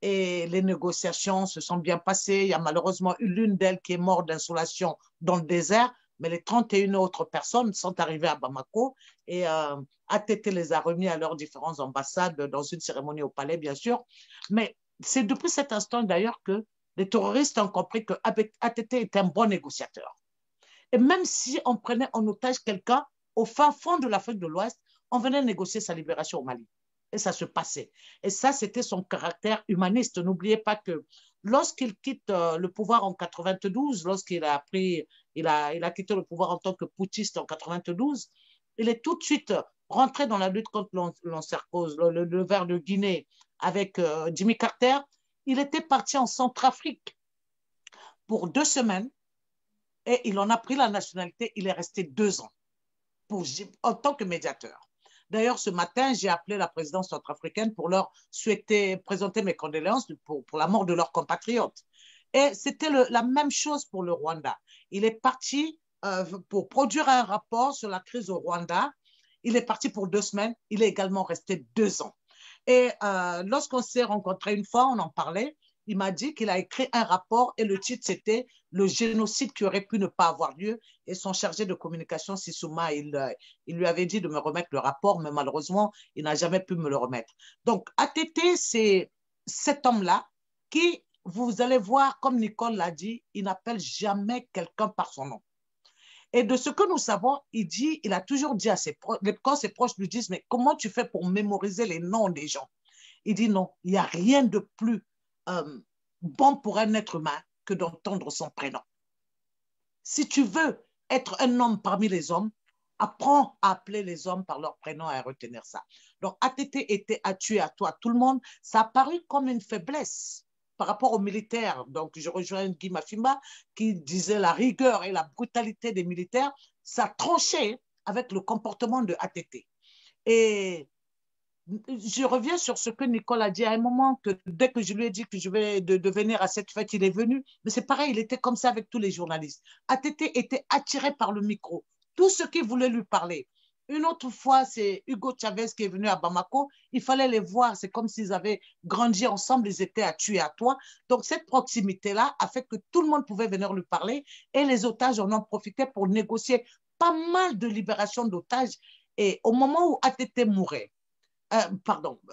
Et les négociations se sont bien passées. Il y a malheureusement eu l'une d'elles qui est morte d'insolation dans le désert, mais les 31 autres personnes sont arrivées à Bamako et ATT les a remis à leurs différentes ambassades dans une cérémonie au palais, bien sûr. Mais c'est depuis cet instant d'ailleurs que les terroristes ont compris que ATT était un bon négociateur. Et même si on prenait en otage quelqu'un au fin fond de l'Afrique de l'Ouest, on venait négocier sa libération au Mali. Et ça se passait. Et ça, c'était son caractère humaniste. N'oubliez pas que lorsqu'il quitte le pouvoir en 92, lorsqu'il a pris, il a quitté le pouvoir en tant que putschiste en 92, il est tout de suite rentré dans la lutte contre l'encerclose, le ver de Guinée avec Jimmy Carter. Il était parti en Centrafrique pour 2 semaines et il en a pris la nationalité. Il est resté 2 ans en tant que médiateur. D'ailleurs, ce matin, j'ai appelé la présidence centrafricaine pour leur présenter mes condoléances pour la mort de leurs compatriotes. Et c'était la même chose pour le Rwanda. Il est parti pour produire un rapport sur la crise au Rwanda. Il est parti pour 2 semaines. Il est également resté 2 ans. Et lorsqu'on s'est rencontrés une fois, on en parlait. Il m'a dit qu'il a écrit un rapport et le titre, c'était « Le génocide qui aurait pu ne pas avoir lieu ». Et son chargé de communication, Sissouma, il lui avait dit de me remettre le rapport, mais malheureusement, il n'a jamais pu me le remettre. Donc, ATT, c'est cet homme-là qui, vous allez voir, comme Nicole l'a dit, il n'appelle jamais quelqu'un par son nom. Et de ce que nous savons, il a toujours dit à ses proches, quand ses proches lui disent « Mais comment tu fais pour mémoriser les noms des gens ?» Il dit « Non, il n'y a rien de plus bon pour un être humain que d'entendre son prénom. Si tu veux être un homme parmi les hommes, apprends à appeler les hommes par leur prénom et à retenir ça. » Donc, ATT était à tuer à toi, tout le monde. Ça a paru comme une faiblesse par rapport aux militaires. Donc, je rejoins Guy Mafimba qui disait la rigueur et la brutalité des militaires, ça tranchait avec le comportement de ATT. Et je reviens sur ce que Nicole a dit à un moment, que dès que je lui ai dit que je vais de venir à cette fête, il est venu. Mais c'est pareil, il était comme ça avec tous les journalistes. ATT était attiré par le micro. Tout ce qui voulait lui parler. Une autre fois, c'est Hugo Chavez qui est venu à Bamako. Il fallait les voir. C'est comme s'ils avaient grandi ensemble. Ils étaient à tuer à toi. Donc, cette proximité-là a fait que tout le monde pouvait venir lui parler. Et les otages en ont profité pour négocier pas mal de libération d'otages. Et au moment où ATT mourait,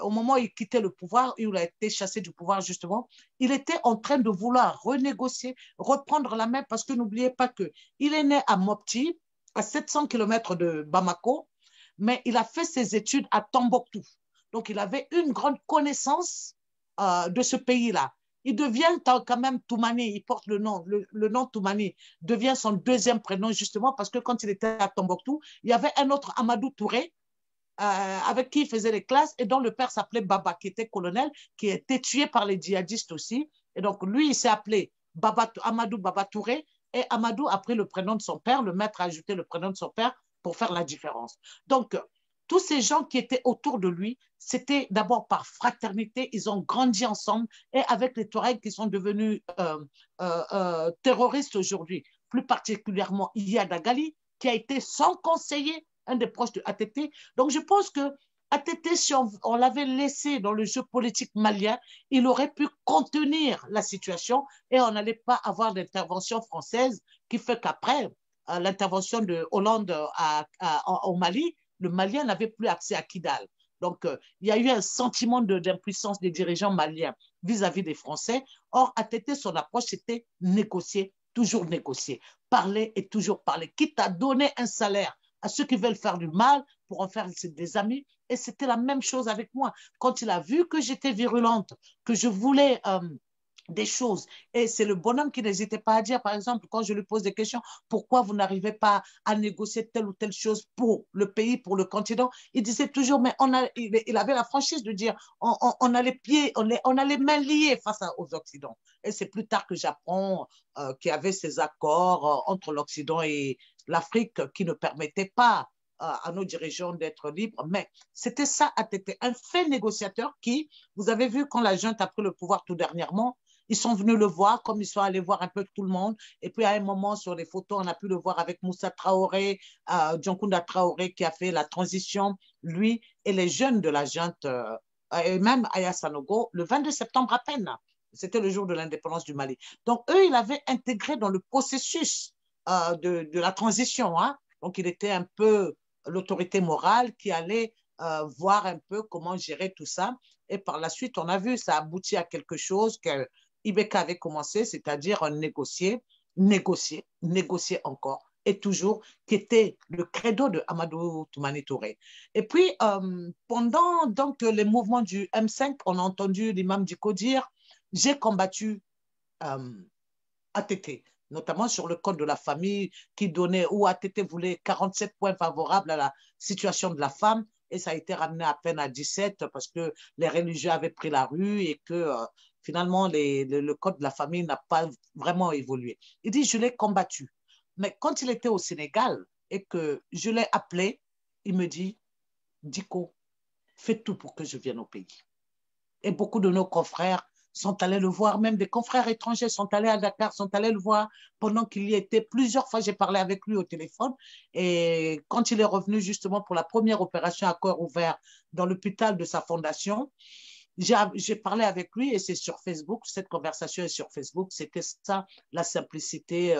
au moment où il quittait le pouvoir, où il a été chassé du pouvoir justement, il était en train de vouloir renégocier, reprendre la main parce que n'oubliez pas qu'il est né à Mopti, à 700 km de Bamako, mais il a fait ses études à Tombouctou. Donc, il avait une grande connaissance de ce pays-là. Il devient quand même Toumani, il porte le nom Toumani, devient son 2e prénom justement parce que quand il était à Tombouctou, il y avait un autre Amadou Touré, avec qui il faisait les classes et dont le père s'appelait Baba, qui était colonel, qui a été tué par les djihadistes aussi. Et donc, lui, il s'est appelé Amadou Baba Touré et Amadou a pris le prénom de son père, le maître a ajouté le prénom de son père pour faire la différence. Donc, tous ces gens qui étaient autour de lui, c'était d'abord par fraternité, ils ont grandi ensemble et avec les Touaregs qui sont devenus terroristes aujourd'hui, plus particulièrement Iyad Agali, qui a été son conseiller un des proches de ATT. Donc, je pense que ATT, si on l'avait laissé dans le jeu politique malien, il aurait pu contenir la situation et on n'allait pas avoir d'intervention française qui fait qu'après l'intervention de Hollande au Mali, le Malien n'avait plus accès à Kidal. Donc, il y a eu un sentiment d'impuissance des dirigeants maliens vis-à-vis des Français. Or, ATT, son approche, c'était négocier, toujours négocier, parler et toujours parler, quitte à donner un salaire à ceux qui veulent faire du mal pour en faire des amis. Et c'était la même chose avec moi. Quand il a vu que j'étais virulente, que je voulais des choses. Et c'est le bonhomme qui n'hésitait pas à dire, par exemple, quand je lui pose des questions, pourquoi vous n'arrivez pas à négocier telle ou telle chose pour le pays, pour le continent? Il disait toujours, mais il avait la franchise de dire, on a les pieds, on a les mains liées face aux Occidents. Et c'est plus tard que j'apprends qu'il y avait ces accords entre l'Occident et l'Afrique qui ne permettaient pas à nos dirigeants d'être libres. Mais c'était ça, ATT, un fait négociateur qui, vous avez vu quand la junte a pris le pouvoir tout dernièrement, ils sont venus le voir, comme ils sont allés voir un peu tout le monde. Et puis, à un moment, sur les photos, on a pu le voir avec Moussa Traoré, Dioncounda Traoré, qui a fait la transition, lui et les jeunes de la junte, et même Aya Sanogo, le 22 septembre à peine. C'était le jour de l'indépendance du Mali. Donc, eux, ils l'avaient intégré dans le processus de la transition. Hein. Donc, il était un peu l'autorité morale qui allait voir un peu comment gérer tout ça. Et par la suite, on a vu, ça aboutit à quelque chose que Ibeka avait commencé, c'est-à-dire négocier, négocier, négocier encore, et toujours, qui était le credo de Amadou Toumani Touré. Et puis, pendant donc, les mouvements du M5, on a entendu l'imam Diko dire, j'ai combattu ATT, notamment sur le code de la famille qui donnait, où ATT voulait 47 points favorables à la situation de la femme, et ça a été ramené à peine à 17 parce que les religieux avaient pris la rue et que finalement le code de la famille n'a pas vraiment évolué. Il dit, je l'ai combattu. Mais quand il était au Sénégal et que je l'ai appelé, il me dit, Diko, fais tout pour que je vienne au pays. Et beaucoup de nos confrères sont allés le voir, même des confrères étrangers sont allés à Dakar, sont allés le voir pendant qu'il y était. Plusieurs fois, j'ai parlé avec lui au téléphone. Et quand il est revenu justement pour la première opération à cœur ouvert dans l'hôpital de sa fondation, j'ai parlé avec lui et c'est sur Facebook, cette conversation est sur Facebook. C'était ça, la simplicité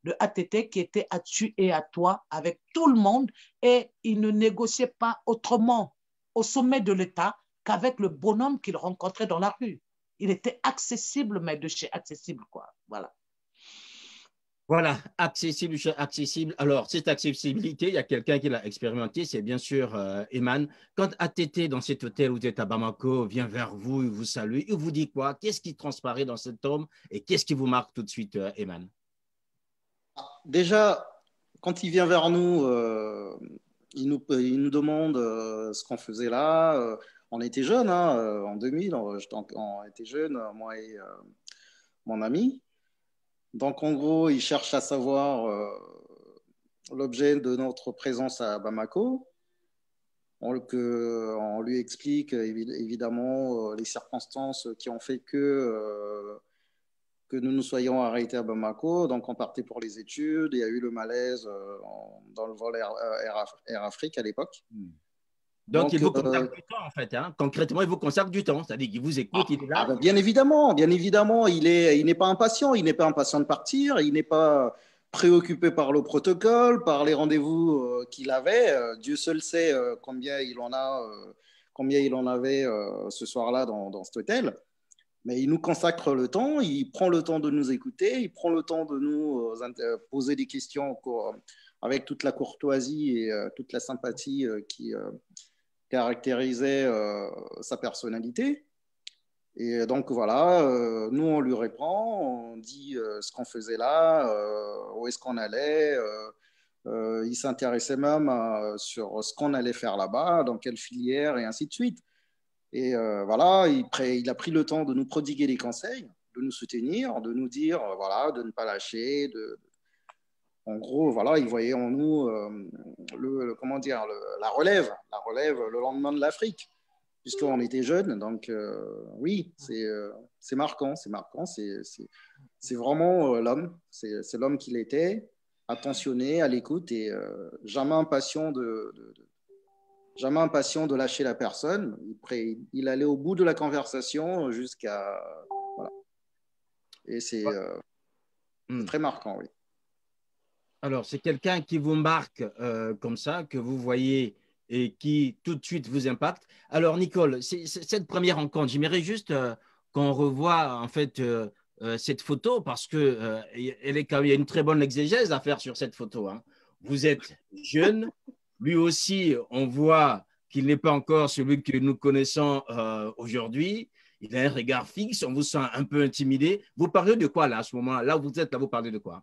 de ATT qui était à tu et à toi avec tout le monde. Et il ne négociait pas autrement au sommet de l'État qu'avec le bonhomme qu'il rencontrait dans la rue. Il était accessible, mais de chez accessible, quoi. Voilà. Voilà, accessible chez accessible. Alors, cette accessibilité, il y a quelqu'un qui l'a expérimenté, c'est bien sûr Eman. Quand ATT, dans cet hôtel où vous êtes à Bamako, vient vers vous, il vous salue, il vous dit quoi? Qu'est-ce qui transparaît dans cet homme et qu'est-ce qui vous marque tout de suite, Eman? Déjà, quand il vient vers nous, il nous demande ce qu'on faisait là. On était jeunes, hein, en 2000, on était jeunes, moi et mon ami. Donc, en gros, il cherche à savoir l'objet de notre présence à Bamako. On lui explique évidemment les circonstances qui ont fait que nous nous soyons arrêtés à Bamako. Donc, on partait pour les études. Il y a eu le malaise dans le vol Air Afrique à l'époque. Donc, il vous consacre du temps, en fait. Hein. Concrètement, il vous consacre du temps. C'est-à-dire qu'il vous écoute, il est là. Ben, bien évidemment. Il n'est pas impatient. Il n'est pas impatient de partir. Il n'est pas préoccupé par le protocole, par les rendez-vous qu'il avait. Dieu seul sait combien il en avait ce soir-là dans cet hôtel. Mais il nous consacre le temps. Il prend le temps de nous écouter. Il prend le temps de nous poser des questions avec toute la courtoisie et toute la sympathie qui caractérisait sa personnalité. Et donc voilà, nous on lui répond, on dit ce qu'on faisait là, où est-ce qu'on allait. Il s'intéressait même sur ce qu'on allait faire là-bas, dans quelle filière et ainsi de suite. Et voilà, il a pris le temps de nous prodiguer des conseils, de nous soutenir, de nous dire voilà, de ne pas lâcher, en gros, voilà, ils voyaient en nous la relève le lendemain de l'Afrique, puisqu'on était jeunes. Donc, oui, c'est marquant, c'est vraiment l'homme, c'est l'homme qu'il était. attentionné, à l'écoute et jamais impatient jamais impatient de lâcher la personne. Il allait au bout de la conversation jusqu'à... Voilà. Et c'est très marquant, oui. Alors, c'est quelqu'un qui vous marque comme ça, que vous voyez et qui tout de suite vous impacte. Alors, Nicole, cette première rencontre, j'aimerais juste qu'on revoie en fait cette photo parce que il y a une très bonne exégèse à faire sur cette photo, hein. Vous êtes jeune, lui aussi, on voit qu'il n'est pas encore celui que nous connaissons aujourd'hui. Il a un regard fixe, on vous sent un peu intimidé. Vous parlez de quoi là à ce moment-là? Là où vous êtes, là, vous parlez de quoi?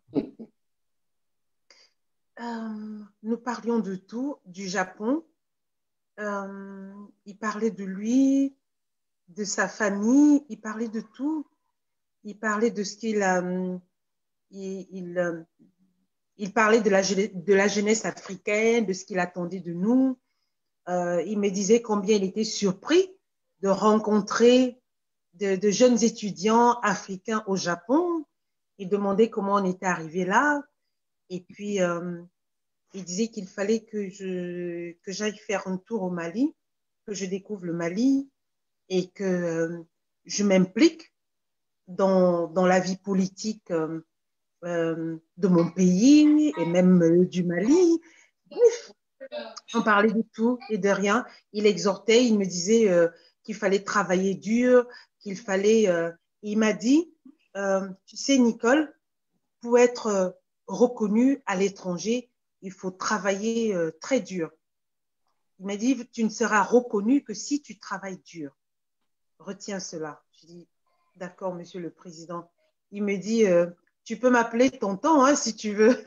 Nous parlions de tout, du Japon. Il parlait de lui, de sa famille, il parlait de tout. Il parlait de ce qu'il il parlait de la jeunesse africaine, de ce qu'il attendait de nous. Il me disait combien il était surpris de rencontrer de jeunes étudiants africains au Japon. Il demandait comment on était arrivé là. Et puis, il disait qu'il fallait que j'aille faire un tour au Mali, que je découvre le Mali et que je m'implique dans la vie politique de mon pays et même du Mali. Bref, on parlait de tout et de rien. Il exhortait, il me disait qu'il fallait travailler dur, qu'il fallait... il m'a dit, tu sais, Nicole, pour être reconnu à l'étranger, il faut travailler très dur. Il m'a dit, tu ne seras reconnu que si tu travailles dur. Retiens cela. Je dis, d'accord, monsieur le président. Il me dit, tu peux m'appeler tonton hein, si tu veux.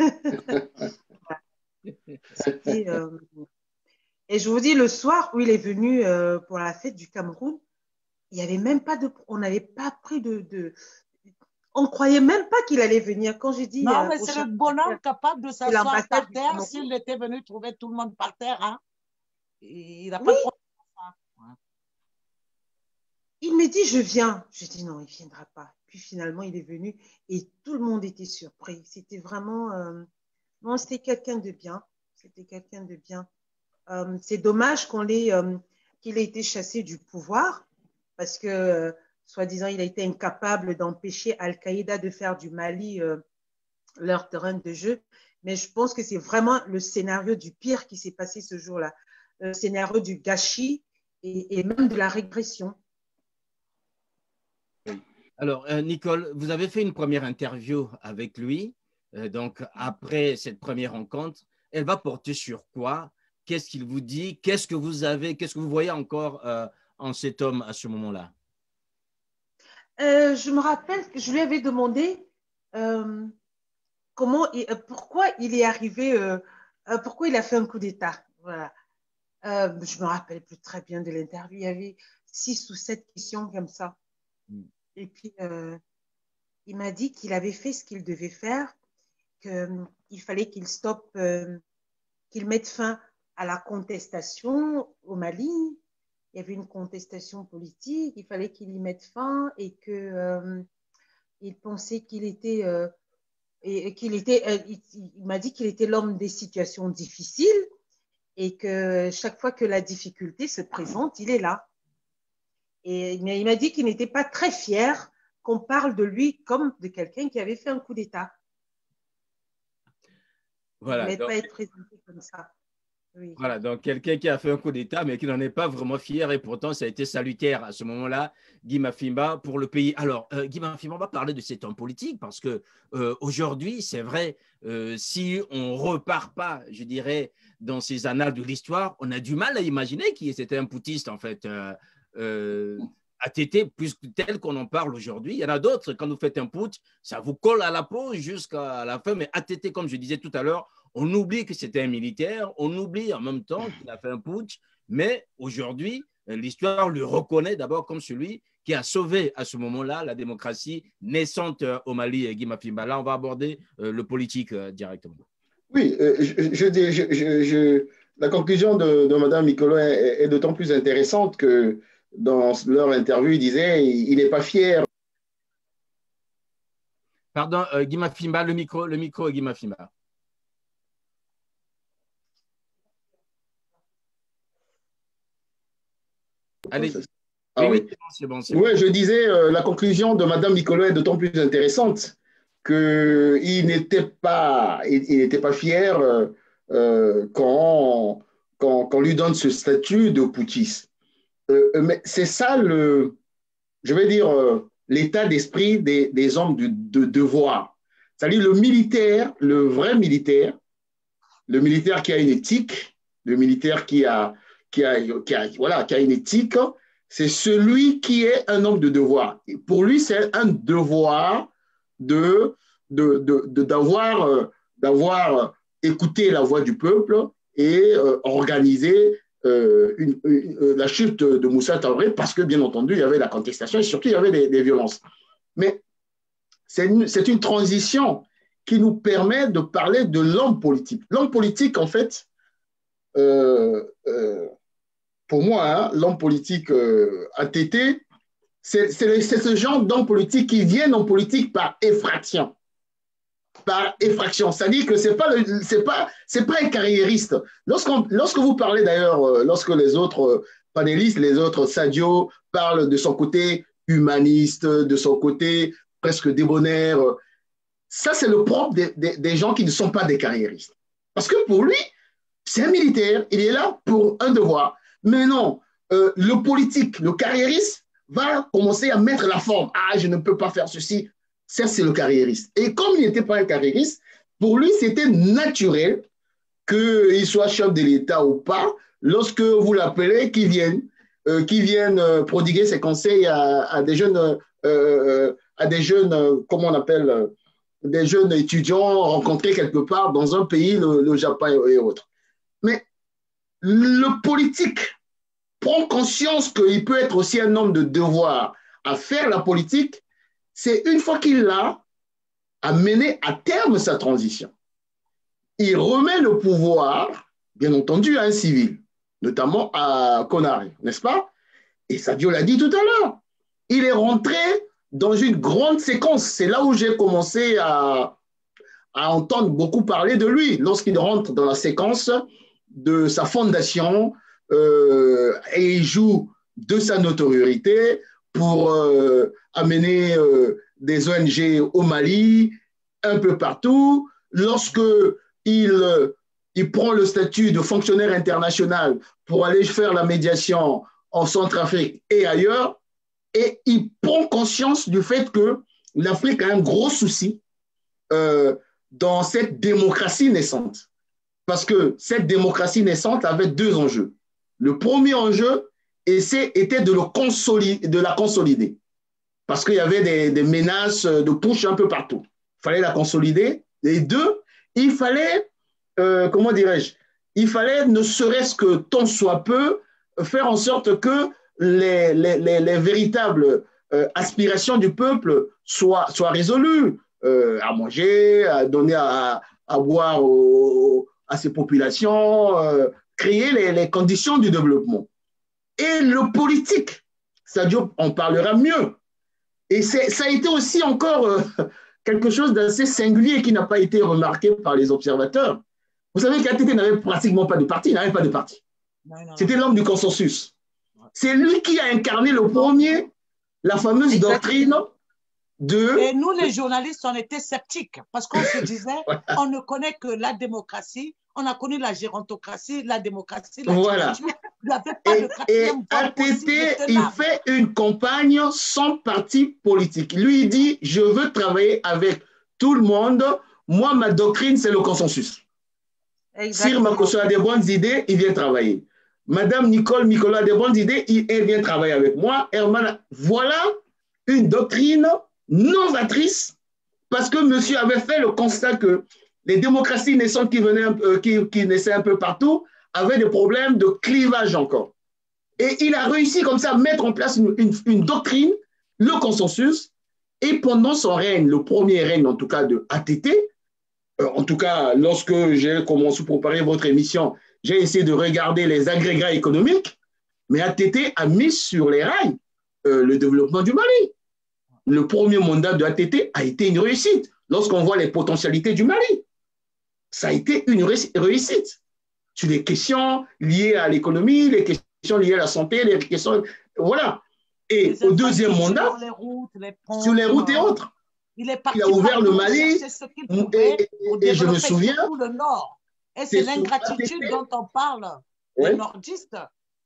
Et je vous dis, le soir où il est venu pour la fête du Cameroun, il y avait même pas on n'avait pas pris on ne croyait même pas qu'il allait venir. Quand je dis, non, mais c'est le bonhomme capable de s'asseoir par terre s'il était venu trouver tout le monde par terre. Hein. Il n'a pas de problème. Il me dit, je viens. Je dis, non, il ne viendra pas. Puis finalement, il est venu et tout le monde était surpris. C'était vraiment... non, c'était quelqu'un de bien. C'était quelqu'un de bien. C'est dommage qu'il ait été chassé du pouvoir parce que, soi-disant, il a été incapable d'empêcher Al-Qaïda de faire du Mali leur terrain de jeu. Mais je pense que c'est vraiment le scénario du pire qui s'est passé ce jour-là. Le scénario du gâchis et même de la régression. Alors, Nicole, vous avez fait une première interview avec lui. Donc, après cette première rencontre, elle va porter sur quoi? Qu'est-ce qu'il vous dit? Qu'est-ce que vous voyez encore en cet homme à ce moment-là? Je me rappelle que je lui avais demandé pourquoi il est arrivé, pourquoi il a fait un coup d'État. Voilà. Je me rappelle plus très bien de l'interview. Il y avait 6 ou 7 questions comme ça. Et puis, il m'a dit qu'il avait fait ce qu'il devait faire, qu'il fallait qu'il stoppe, qu'il mette fin à la contestation au Mali. Il y avait une contestation politique, il fallait qu'il y mette fin et qu'il pensait qu'il était... il m'a dit qu'il était l'homme des situations difficiles et que chaque fois que la difficulté se présente, il est là. Mais il m'a dit qu'il n'était pas très fier qu'on parle de lui comme de quelqu'un qui avait fait un coup d'État. Voilà, il ne voulait pas être présenté comme ça. Oui. Voilà, donc quelqu'un qui a fait un coup d'État, mais qui n'en est pas vraiment fier, et pourtant ça a été salutaire à ce moment-là, Guy Mafimba, pour le pays. Alors, Guy Mafimba, on va parler de cet homme politique, parce que aujourd'hui, c'est vrai, si on ne repart pas, je dirais, dans ces annales de l'histoire, on a du mal à imaginer qui c'était un poutiste, en fait, ATT, plus tel qu'on en parle aujourd'hui. Il y en a d'autres, quand vous faites un putsch, ça vous colle à la peau jusqu'à la fin, mais ATT, comme je disais tout à l'heure, on oublie que c'était un militaire, on oublie en même temps qu'il a fait un putsch, mais aujourd'hui, l'histoire le reconnaît d'abord comme celui qui a sauvé à ce moment-là la démocratie naissante au Mali, Guy Mafimba. Là, on va aborder le politique directement. Oui, la conclusion de Mme Nicolo est d'autant plus intéressante que dans leur interview, il disait il n'est pas fier. Pardon, Guy Mafimba, le micro, Guy Mafimba. Allez-y. Ah Oui, oui. oui, c'est bon, c'est bon. Oui, je disais, la conclusion de Madame Nicolas est d'autant plus intéressante qu'il n'était pas, il n'était pas fier qu'on lui donne ce statut de putschiste. Mais c'est ça je vais dire, l'état d'esprit des hommes de devoir. C'est-à-dire le militaire, le vrai militaire, le militaire qui a une éthique, le militaire voilà, qui a une éthique, c'est celui qui est un homme de devoir. Et pour lui, c'est un devoir d'avoir écouté la voix du peuple et organisé la chute de Moussa Traoré parce que, bien entendu, il y avait la contestation et surtout, il y avait des violences. Mais c'est une transition qui nous permet de parler de l'homme politique. L'homme politique, en fait, pour moi, hein, l'homme politique ATT, c'est ce genre d'homme politique qui viennent en politique par effraction. Par effraction. C'est-à-dire que c'est pas un carriériste. Lorsque vous parlez d'ailleurs, lorsque les autres panélistes, les autres Sadio parlent de son côté humaniste, de son côté presque débonnaire, ça c'est le propre des gens qui ne sont pas des carriéristes. Parce que pour lui, c'est un militaire, il est là pour un devoir. Mais non, le politique, le carriériste va commencer à mettre la forme. Ah, je ne peux pas faire ceci. Ça, c'est le carriériste. Et comme il n'était pas un carriériste, pour lui, c'était naturel qu'il soit chef de l'État ou pas, lorsque vous l'appelez, qu'il vienne prodiguer ses conseils à des jeunes, comment on appelle, des jeunes étudiants rencontrés quelque part dans un pays, le Japon et autres. Mais le politique prend conscience qu'il peut être aussi un homme de devoir à faire la politique. C'est une fois qu'il l'a mené à terme sa transition. Il remet le pouvoir, bien entendu, à un civil, notamment à Konaré, n'est-ce pas? Et Sadio l'a dit tout à l'heure. Il est rentré dans une grande séquence. C'est là où j'ai commencé à entendre beaucoup parler de lui, lorsqu'il rentre dans la séquence de sa fondation et il joue de sa notoriété pour amener des ONG au Mali, un peu partout. Lorsque il prend le statut de fonctionnaire international pour aller faire la médiation en Centrafrique et ailleurs, et il prend conscience du fait que l'Afrique a un gros souci dans cette démocratie naissante. Parce que cette démocratie naissante avait deux enjeux. Le premier enjeu était de la consolider. Parce qu'il y avait des menaces de push un peu partout. Il fallait la consolider. Et deux, il fallait, comment dirais-je, il fallait, ne serait-ce que tant soit peu, faire en sorte que les véritables aspirations du peuple soient résolues. À manger, à donner à boire à ces populations, créer les conditions du développement. Et le politique, Sadio en parlera mieux. Et ça a été aussi encore quelque chose d'assez singulier qui n'a pas été remarqué par les observateurs. Vous savez qu'ATT n'avait pratiquement pas de parti, il n'avait pas de parti. C'était l'homme du consensus. C'est lui qui a incarné le premier, la fameuse doctrine de... Et nous, les journalistes, on était sceptiques parce qu'on se disait, on ne connaît que la démocratie, on a connu la gérontocratie, la démocratie, la dictature. Il n'y avait pas de quatrième voie ATT, il fait une campagne sans parti politique. Lui, il dit, je veux travailler avec tout le monde. Moi, ma doctrine, c'est le consensus. Sir Makosso a des bonnes idées, il vient travailler. Madame Nicolas a des bonnes idées, elle vient travailler avec moi. Herman, voilà une doctrine novatrice parce que monsieur avait fait le constat que les démocraties naissantes qui naissaient un peu partout avaient des problèmes de clivage encore. Et il a réussi comme ça à mettre en place une doctrine, le consensus, et pendant son règne, le premier règne en tout cas de ATT, en tout cas lorsque j'ai commencé à préparer votre émission, j'ai essayé de regarder les agrégats économiques, mais ATT a mis sur les rails le développement du Mali. Le premier mandat de ATT a été une réussite. Lorsqu'on voit les potentialités du Mali, ça a été une réussite. Sur les questions liées à l'économie, les questions liées à la santé, les questions Voilà. Et Les au deuxième infrastructures, mandat, les routes, les ponts, sur les routes et autres, il est parti il a ouvert le partout Mali chercher ce qu'il pouvait pour et je me développer souviens, surtout le Nord. Et c'est c'est sous l'ingratitude dont on parle des oui, nordistes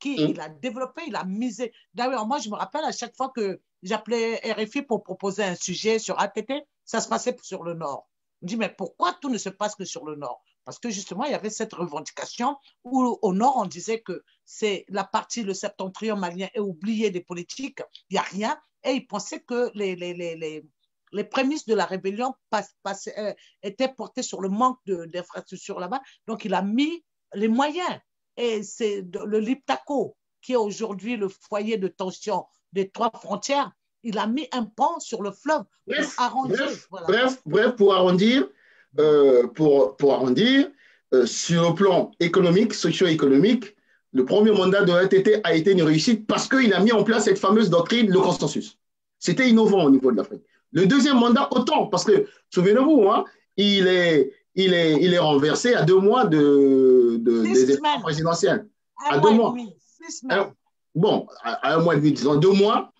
qu'il a développé, il a misé. D'ailleurs, moi, je me rappelle à chaque fois que j'appelais RFI pour proposer un sujet sur ATT, ça se passait sur le Nord. On me dit, mais pourquoi tout ne se passe que sur le Nord? Parce que justement, il y avait cette revendication où au Nord, on disait que c'est la partie, le septentrion malien est oublié des politiques, il n'y a rien. Et ils pensaient que les prémices de la rébellion étaient portées sur le manque d'infrastructures là-bas. Donc, il a mis les moyens. Et c'est le Liptako, qui est aujourd'hui le foyer de tension des trois frontières, il a mis un pont sur le fleuve pour arranger. Bref, pour arrondir, sur le plan économique, socio-économique, le premier mandat de l'ATT a été une réussite parce qu'il a mis en place cette fameuse doctrine, le consensus. C'était innovant au niveau de l'Afrique. Le deuxième mandat, autant, parce que, souvenez-vous, hein, il est renversé à 2 mois des élections présidentielles. À 2 mois. 6 semaines. Bon, à 1 mois et demi, disons 2 mois,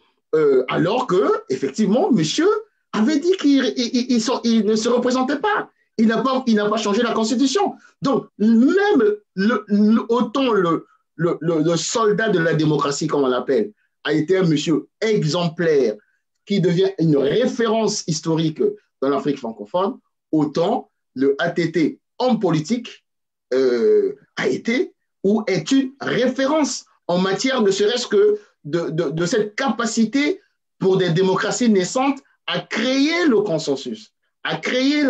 alors que, effectivement, monsieur avait dit qu'il ne se représentait pas. Il n'a pas changé la Constitution. Donc, même autant le soldat de la démocratie, comme on l'appelle, a été un monsieur exemplaire qui devient une référence historique dans l'Afrique francophone, autant le ATT en politique a été ou est une référence en matière ne serait-ce que de cette capacité pour des démocraties naissantes à créer le consensus, à créer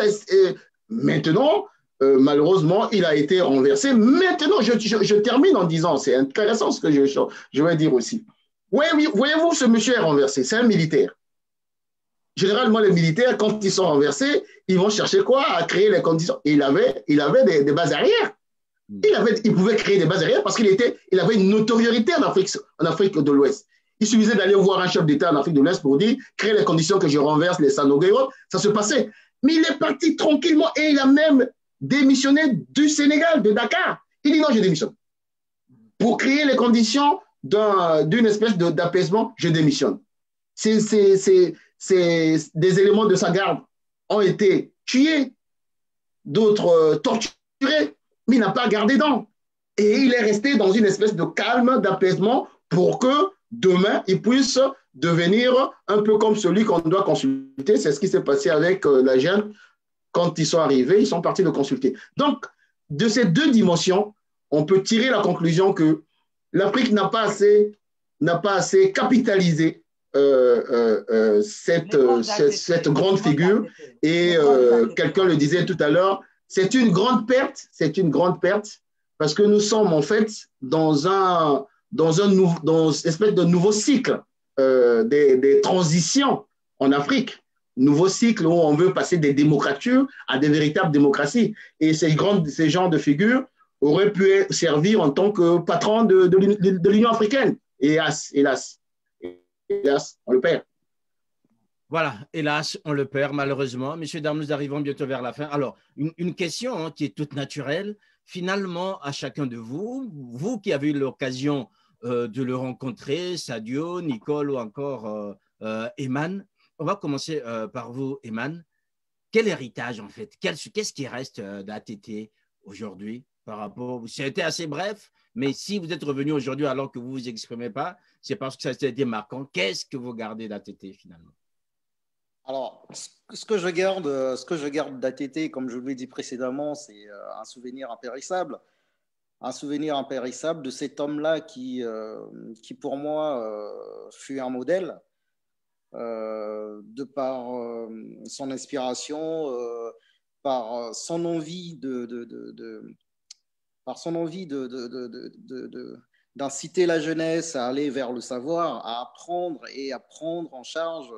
maintenant, malheureusement, il a été renversé. Maintenant, je termine en disant, c'est intéressant ce que je vais dire aussi. Voyez-vous, ce monsieur est renversé, c'est un militaire. Généralement, les militaires, quand ils sont renversés, ils vont chercher quoi? À créer les conditions. Il avait des bases arrière. Il pouvait créer des bases arrière parce qu'il avait une notoriété en Afrique de l'Ouest. Il suffisait d'aller voir un chef d'État en Afrique de l'Ouest pour dire créer les conditions que je renverse les Sanogo. Ça se passait. Mais il est parti tranquillement et il a même démissionné du Sénégal, de Dakar. Il dit non, je démissionne. Pour créer les conditions d'une espèce d'apaisement, je démissionne. Des éléments de sa garde ont été tués, d'autres torturés, mais il n'a pas gardé dents. Et il est resté dans une espèce de calme, d'apaisement pour que demain, il puisse devenir un peu comme celui qu'on doit consulter. C'est ce qui s'est passé avec la jeune. Quand ils sont arrivés, ils sont partis le consulter. Donc, de ces deux dimensions, on peut tirer la conclusion que l'Afrique n'a pas assez capitalisé cette grande figure. Et quelqu'un le disait tout à l'heure, c'est une grande perte parce que nous sommes en fait dans une espèce de nouveau cycle des transitions en Afrique. Nouveau cycle où on veut passer des démocratures à des véritables démocraties. Et ces genres de figures auraient pu servir en tant que patron de l'Union africaine. Et hélas, on le perd. Voilà, hélas, on le perd malheureusement. Messieurs, dames, nous arrivons bientôt vers la fin. Alors, une question qui est toute naturelle. Finalement, à chacun de vous qui avez eu l'occasion de le rencontrer, Sadio, Nicole ou encore Eman, on va commencer par vous, Eman. Quel héritage, en fait? Qu'est-ce qui reste d'ATT aujourd'hui par rapport… C'était assez bref, mais si vous êtes revenu aujourd'hui alors que vous ne vous exprimez pas, c'est parce que ça a été marquant. Qu'est-ce que vous gardez d'ATT finalement? Alors, ce que je garde d'ATT, comme je vous l'ai dit précédemment, c'est un souvenir impérissable. Un souvenir impérissable de cet homme-là qui pour moi, fut un modèle. De par son inspiration, par son envie d'inciter la jeunesse à aller vers le savoir, à apprendre et à prendre en charge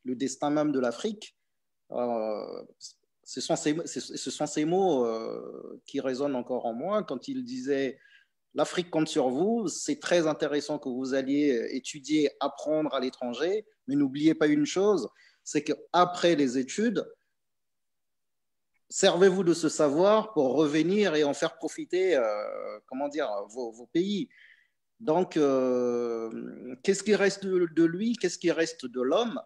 le destin même de l'Afrique. Ce sont ces mots qui résonnent encore en moi quand il disait « L'Afrique compte sur vous, c'est très intéressant que vous alliez étudier, apprendre à l'étranger, mais n'oubliez pas une chose, c'est qu'après les études, servez-vous de ce savoir pour revenir et en faire profiter vos pays. » Donc, qu'est-ce qui reste de lui? Qu'est-ce qui reste de l'homme?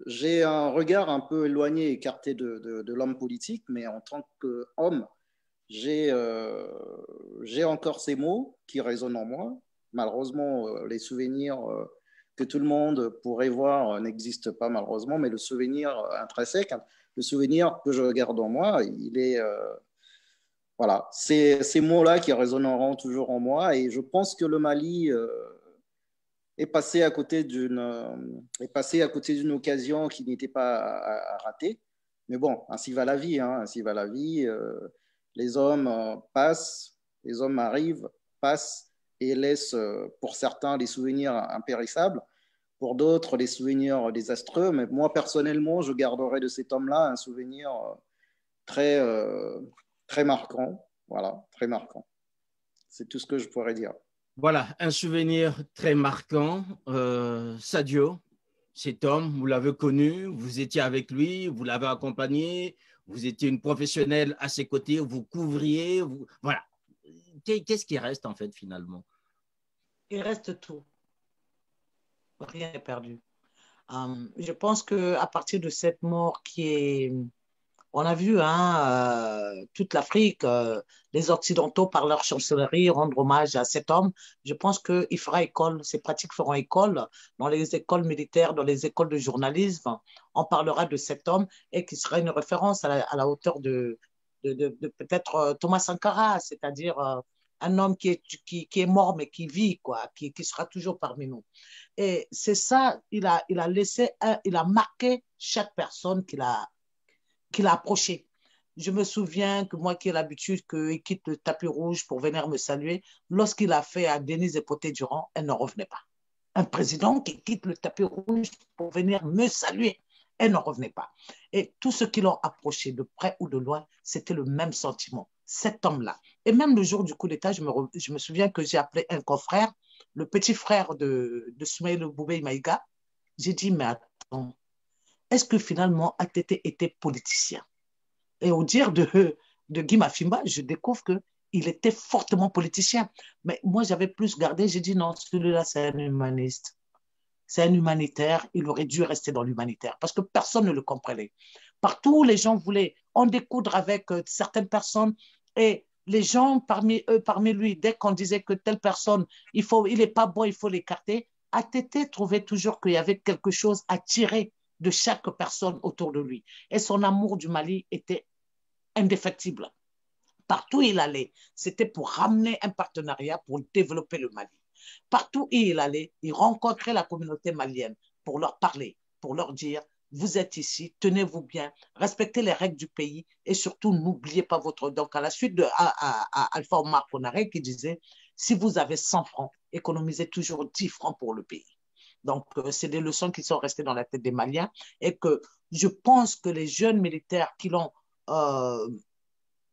J'ai un regard un peu éloigné, écarté de l'homme politique, mais en tant qu'homme, j'ai encore ces mots qui résonnent en moi. Malheureusement, les souvenirs que tout le monde pourrait voir n'existent pas malheureusement, mais le souvenir intrinsèque, le souvenir que je garde en moi, il est... voilà, c'est ces mots-là qui résonneront toujours en moi et je pense que le Mali est passé à côté d'une occasion qui n'était pas à rater. Mais bon, ainsi va la vie, hein, ainsi va la vie. Les hommes passent, les hommes arrivent, passent et laissent pour certains des souvenirs impérissables, pour d'autres des souvenirs désastreux. Mais moi, personnellement, je garderai de cet homme-là un souvenir très, très marquant. Voilà, très marquant. C'est tout ce que je pourrais dire. Voilà, un souvenir très marquant. Sadio, cet homme, vous l'avez connu, vous étiez avec lui, vous l'avez accompagné, vous étiez une professionnelle à ses côtés, vous couvriez. Voilà. Qu'est-ce qui reste en fait finalement? Il reste tout. Rien n'est perdu. Je pense qu'à partir de cette mort qui est... On a vu toute l'Afrique, les Occidentaux, par leur chancellerie, rendre hommage à cet homme. Je pense qu'il fera école, ces pratiques feront école dans les écoles militaires, dans les écoles de journalisme. On parlera de cet homme et qui sera une référence à la hauteur de peut-être Thomas Sankara, c'est-à-dire un homme qui est mort mais qui vit, quoi, qui sera toujours parmi nous. Et c'est ça, il a marqué chaque personne qu'il a approché. Je me souviens que moi qui ai l'habitude qu'il quitte le tapis rouge pour venir me saluer, lorsqu'il a fait à Denise Poté-Durand, elle n'en revenait pas. Un président qui quitte le tapis rouge pour venir me saluer, elle n'en revenait pas. Et tous ceux qui l'ont approché de près ou de loin, c'était le même sentiment, cet homme-là. Et même le jour du coup d'État, je me souviens que j'ai appelé un confrère, le petit frère de Soumaïl Boubé Maïga. J'ai dit, mais attends, est-ce que finalement ATT était politicien? Et au dire de Guy Mafimba, je découvre qu'il était fortement politicien. Mais moi, j'avais plus gardé, j'ai dit non, celui-là, c'est un humaniste. C'est un humanitaire, il aurait dû rester dans l'humanitaire parce que personne ne le comprenait. Partout, les gens voulaient en découdre avec certaines personnes et les gens parmi lui, dès qu'on disait que telle personne, il n'est pas bon, il faut l'écarter, ATT trouvait toujours qu'il y avait quelque chose à tirer de chaque personne autour de lui. Et son amour du Mali était indéfectible. Partout où il allait, c'était pour ramener un partenariat pour développer le Mali. Partout où il allait, il rencontrait la communauté malienne pour leur parler, pour leur dire, vous êtes ici, tenez-vous bien, respectez les règles du pays et surtout n'oubliez pas votre... Donc à la suite de Alpha Omar Konaré qui disait, si vous avez 100 francs, économisez toujours 10 francs pour le pays. Donc, c'est des leçons qui sont restées dans la tête des Maliens et que je pense que les jeunes militaires qui l'ont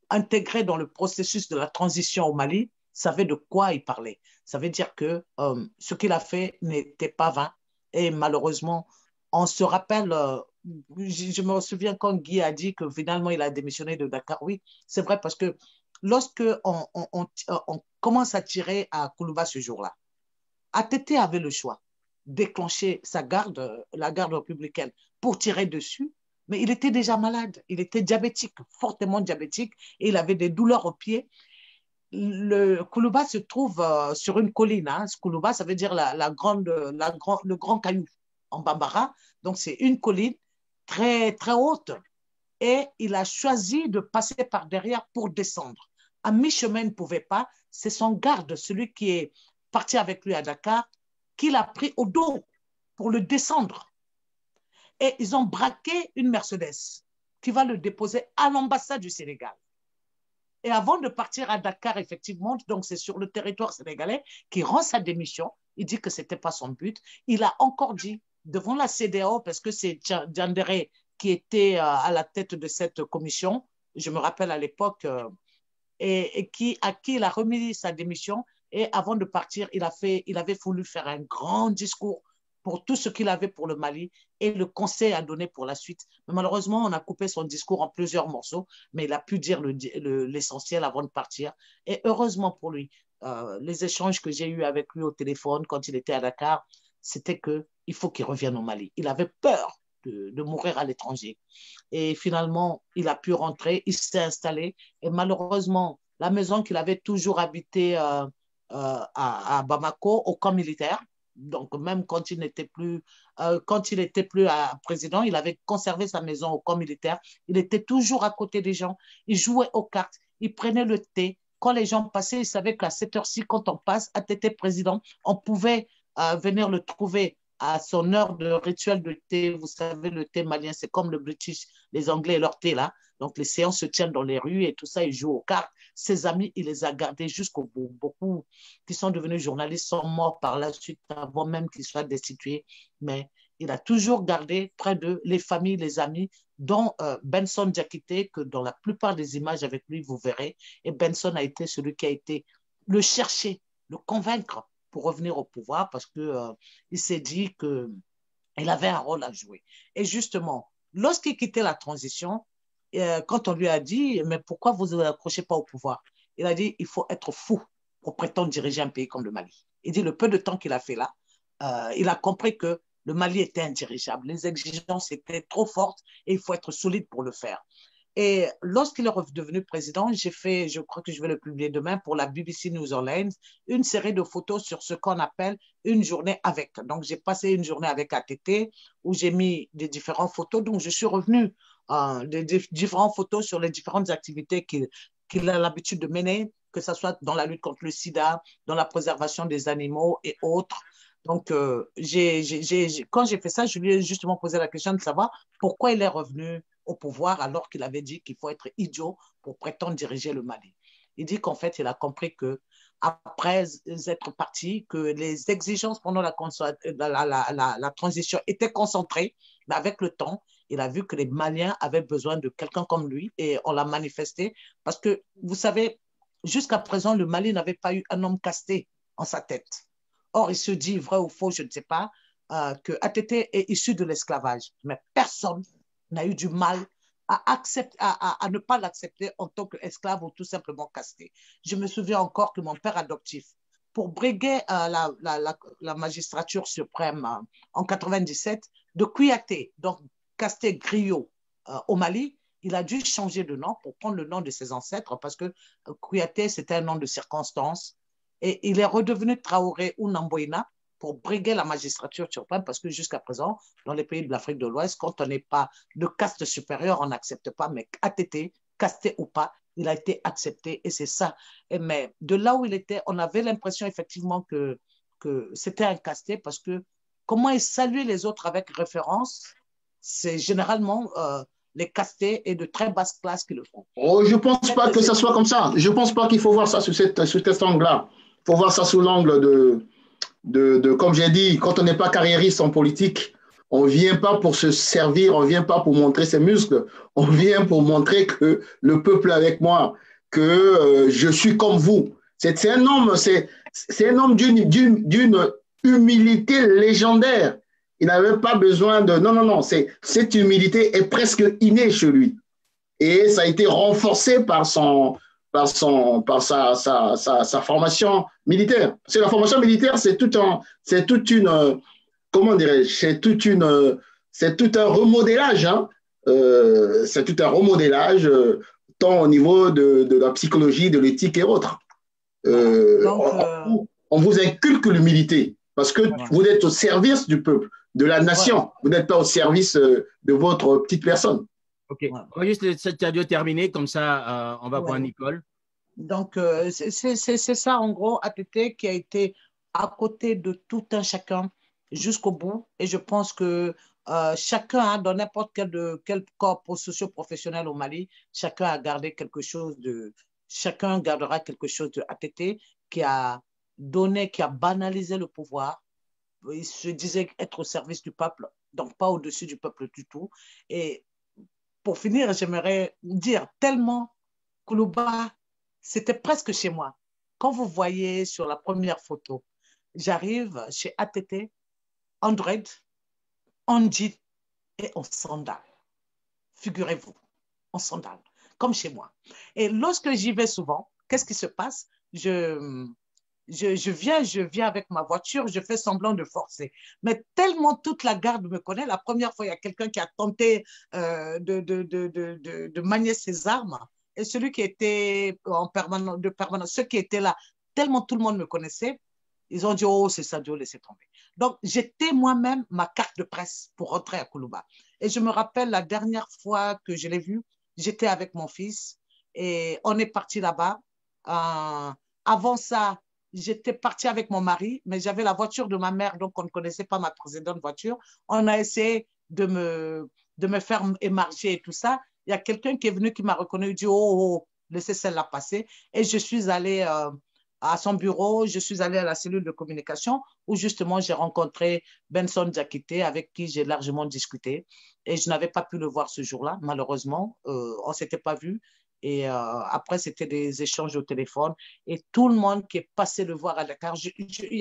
intégré dans le processus de la transition au Mali savaient de quoi il parlait. Ça veut dire que ce qu'il a fait n'était pas vain et malheureusement, on se rappelle, je me souviens quand Guy a dit que finalement il a démissionné de Dakar. Oui, c'est vrai parce que lorsque on commence à tirer à Koulouba ce jour-là, ATT avait le choix déclencher sa garde, la garde républicaine, pour tirer dessus, mais il était déjà malade, il était diabétique, fortement diabétique, et il avait des douleurs aux pieds. Le Koulouba se trouve sur une colline. Hein. Koulouba, ça veut dire le grand caillou en bambara. Donc, c'est une colline très, très haute. Et il a choisi de passer par derrière pour descendre. À mi-chemin, il ne pouvait pas. C'est son garde, celui qui est parti avec lui à Dakar, qu'il a pris au dos pour le descendre. Et ils ont braqué une Mercedes qui va le déposer à l'ambassade du Sénégal. Et avant de partir à Dakar, effectivement, donc c'est sur le territoire sénégalais, qu'il rend sa démission. Il dit que ce n'était pas son but. Il a encore dit devant la CEDEAO, parce que c'est Diandéré qui était à la tête de cette commission, je me rappelle à l'époque, à qui il a remis sa démission. Et avant de partir, il avait voulu faire un grand discours pour tout ce qu'il avait pour le Mali et le conseil à donner pour la suite. Mais malheureusement, on a coupé son discours en plusieurs morceaux, mais il a pu dire l'essentiel avant de partir. Et heureusement pour lui, les échanges que j'ai eus avec lui au téléphone quand il était à Dakar, c'était qu'il faut qu'il revienne au Mali. Il avait peur de mourir à l'étranger. Et finalement, il a pu rentrer, il s'est installé. Et malheureusement, la maison qu'il avait toujours habitée à Bamako, au camp militaire, donc même quand il était plus président, il avait conservé sa maison au camp militaire. Il était toujours à côté des gens. Il jouait aux cartes. Il prenait le thé. Quand les gens passaient, il savait qu'à cette heure-ci, quand on passe, ATT président, on pouvait venir le trouver à son heure de rituel de thé. Vous savez, le thé malien, c'est comme le British, les Anglais et leur thé là. Donc, les séances se tiennent dans les rues et tout ça, il joue aux cartes. Ses amis, il les a gardés jusqu'au bout. Beaucoup qui sont devenus journalistes sont morts par la suite, avant même qu'ils soient destitués. Mais il a toujours gardé près d'eux les familles, les amis, dont Benson Diakité, que dans la plupart des images avec lui, vous verrez. Et Benson a été celui qui a été le chercher, le convaincre pour revenir au pouvoir parce qu'il s'est dit qu'il avait un rôle à jouer. Et justement, lorsqu'il quittait la transition, quand on lui a dit « Mais pourquoi vous ne vous accrochez pas au pouvoir ?» Il a dit « Il faut être fou pour prétendre diriger un pays comme le Mali. » Il dit « Le peu de temps qu'il a fait là, il a compris que le Mali était indirigeable. Les exigences étaient trop fortes et il faut être solide pour le faire. » Et lorsqu'il est redevenu président, j'ai fait, je crois que je vais le publier demain pour la BBC News Online, une série de photos sur ce qu'on appelle une journée avec. Donc, j'ai passé une journée avec ATT où j'ai mis des différentes photos. Donc, je suis revenu des différentes photos sur les différentes activités qu'il a l'habitude de mener, que ce soit dans la lutte contre le sida, dans la préservation des animaux et autres. Donc, quand j'ai fait ça, je lui ai justement posé la question de savoir pourquoi il est revenu au pouvoir alors qu'il avait dit qu'il faut être idiot pour prétendre diriger le Mali. Il dit qu'en fait, il a compris que après être parti, que les exigences pendant la transition étaient concentrées, mais avec le temps, il a vu que les Maliens avaient besoin de quelqu'un comme lui et on l'a manifesté parce que, vous savez, jusqu'à présent, le Mali n'avait pas eu un homme casté en sa tête. Or, il se dit, vrai ou faux, je ne sais pas, que ATT est issu de l'esclavage, mais personne n'a eu du mal à ne pas l'accepter en tant qu'esclave ou tout simplement casté. Je me souviens encore que mon père adoptif, pour briguer la magistrature suprême en 97, de Kouyaté, donc casté griot au Mali, il a dû changer de nom pour prendre le nom de ses ancêtres parce que Kouyaté, c'était un nom de circonstance. Et il est redevenu Traoré ou Namboïna pour briguer la magistrature suprême parce que jusqu'à présent, dans les pays de l'Afrique de l'Ouest, quand on n'est pas de caste supérieure, on n'accepte pas, mais ATT, casté ou pas, il a été accepté et c'est ça. Mais de là où il était, on avait l'impression effectivement que c'était un casté parce que comment il saluait les autres avec référence, c'est généralement les castés et de très basse classe qui le font. Oh, je ne pense pas que ça soit comme ça. Je ne pense pas qu'il faut voir ça sous cet angle-là. Il faut voir ça sous l'angle comme j'ai dit, quand on n'est pas carriériste en politique, on ne vient pas pour se servir, on ne vient pas pour montrer ses muscles, on vient pour montrer que le peuple est avec moi, que je suis comme vous. C'est un homme d'une humilité légendaire. Il n'avait pas besoin de... Non. Cette humilité est presque innée chez lui. Et ça a été renforcé par sa formation militaire. Parce que la formation militaire, c'est tout un remodélage. Hein. C'est tout un remodélage, tant au niveau de la psychologie, de l'éthique et autres. On vous inculque l'humilité parce que vous êtes au service du peuple, de la nation. Vous n'êtes pas au service de votre petite personne. Ok, on va juste cette radio terminée, comme ça on va voir Nicole. Donc c'est ça en gros, ATT qui a été à côté de tout un chacun jusqu'au bout et je pense que chacun dans n'importe quel corps socio-professionnel au Mali, chacun a gardé quelque chose chacun gardera quelque chose de ATT qui a donné, qui a banalisé le pouvoir. Il se disait être au service du peuple, donc pas au-dessus du peuple du tout. Et pour finir, j'aimerais dire tellement Koulouba, c'était presque chez moi. Quand vous voyez sur la première photo, j'arrive chez ATT, en dread, en jean et en sandales. Figurez-vous, en sandales, comme chez moi. Et lorsque j'y vais souvent, qu'est-ce qui se passe? je viens avec ma voiture, je fais semblant de forcer. Mais tellement toute la garde me connaît, la première fois, il y a quelqu'un qui a tenté de manier ses armes. Et celui qui était de permanence, ceux qui étaient là, tellement tout le monde me connaissait, ils ont dit, oh, c'est Sadio, laissez tomber. Donc, j'étais moi-même ma carte de presse pour rentrer à Koulouba. Et je me rappelle la dernière fois que je l'ai vu, j'étais avec mon fils et on est parti là-bas. Avant ça, j'étais partie avec mon mari, mais j'avais la voiture de ma mère, donc on ne connaissait pas ma précédente voiture. On a essayé de me faire émarger et tout ça. Il y a quelqu'un qui est venu, qui m'a reconnu, il dit, oh, laissez celle-là passer. Et je suis allée à son bureau, je suis allée à la cellule de communication où justement j'ai rencontré Benson Diakité avec qui j'ai largement discuté. Et je n'avais pas pu le voir ce jour-là, malheureusement. On ne s'était pas vu. Et après, c'était des échanges au téléphone. Et tout le monde qui est passé le voir à Dakar, il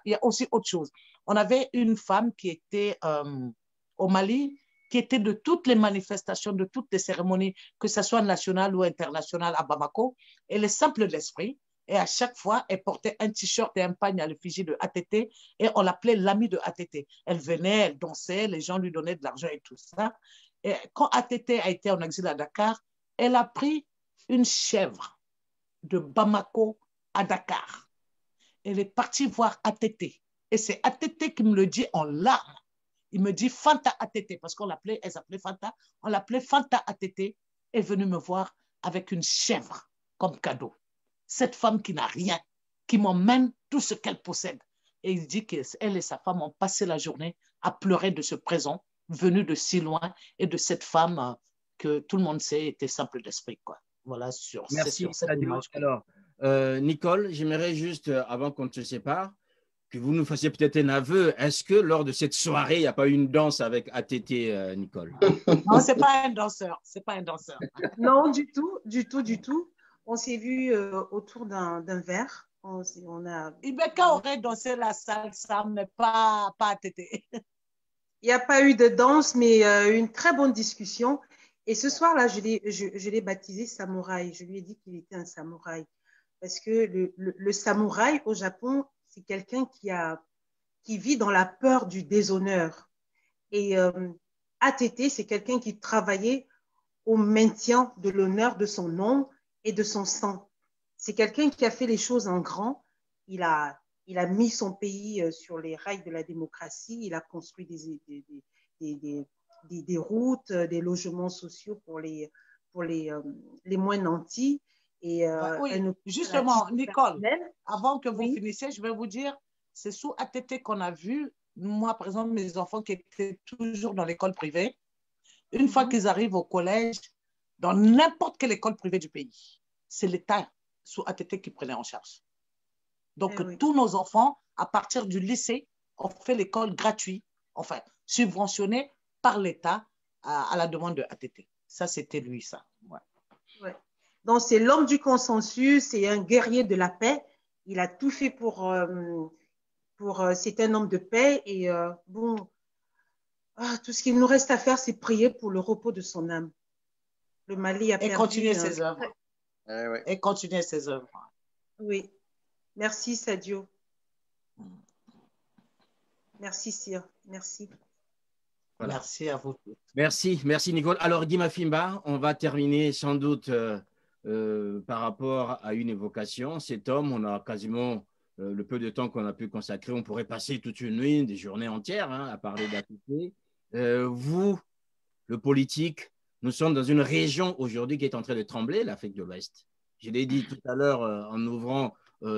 y a aussi autre chose. On avait une femme qui était au Mali, qui était de toutes les manifestations, de toutes les cérémonies, que ce soit nationales ou internationales à Bamako. Elle est simple d'esprit. Et à chaque fois, elle portait un t-shirt et un pagne à l'effigie de ATT. Et on l'appelait l'amie de ATT. Elle venait, elle dansait, les gens lui donnaient de l'argent et tout ça. Et quand ATT a été en exil à Dakar, elle a pris une chèvre de Bamako à Dakar. Elle est partie voir ATT. Et c'est ATT qui me le dit en larmes. Il me dit Fanta ATT, parce elle s'appelait Fanta. On l'appelait Fanta ATT, est venue me voir avec une chèvre comme cadeau. Cette femme qui n'a rien, qui m'emmène tout ce qu'elle possède. Et il dit qu'elle et sa femme ont passé la journée à pleurer de ce présent venu de si loin et de cette femme que tout le monde sait était simple d'esprit, quoi. Voilà, merci, sur cette Sadio. image. Alors, Nicole, j'aimerais juste, avant qu'on ne se sépare, que vous nous fassiez peut-être un aveu. Est-ce que lors de cette soirée, il n'y a pas eu une danse avec ATT, Nicole? Non, ce n'est pas un danseur. C'est pas un danseur. Non, du tout, du tout, du tout. On s'est vu autour d'un verre. Ibeka aurait dansé la salsa, mais pas ATT. Il n'y a pas eu de danse, mais une très bonne discussion. Et ce soir-là, je l'ai baptisé samouraï. Je lui ai dit qu'il était un samouraï. Parce que le samouraï au Japon, c'est quelqu'un qui vit dans la peur du déshonneur. Et ATT, c'est quelqu'un qui travaillait au maintien de l'honneur de son nom et de son sang. C'est quelqu'un qui a fait les choses en grand. Il a mis son pays sur les rails de la démocratie. Il a construit des routes, des logements sociaux pour les moins nantis. Et, oui, justement, Nicole, avant que vous finissiez, je vais vous dire, c'est sous ATT qu'on a vu, moi, par exemple, mes enfants qui étaient toujours dans l'école privée, une fois qu'ils arrivent au collège, dans n'importe quelle école privée du pays, c'est l'État sous ATT qui prenait en charge. Donc, tous nos enfants, à partir du lycée, ont fait l'école gratuite, enfin, subventionnée par l'État à la demande de ATT. Ça, c'était lui, ça. Ouais. Ouais. Donc, c'est l'homme du consensus, c'est un guerrier de la paix. Il a tout fait pour c'est un homme de paix. Et tout ce qu'il nous reste à faire, c'est prier pour le repos de son âme. Le Mali a perdu. Et continuer ses œuvres. Et continuer ses œuvres. Oui. Merci, Sadio. Merci, Sir. Merci. Voilà. Merci à vous. Merci, Nicole. Alors, Guy Fimba, on va terminer sans doute par rapport à une évocation. Cet homme, on a quasiment le peu de temps qu'on a pu consacrer, on pourrait passer toute une nuit, des journées entières à parler d'ATT. Vous, le politique, nous sommes dans une région aujourd'hui qui est en train de trembler, l'Afrique de l'Ouest. Je l'ai dit tout à l'heure en ouvrant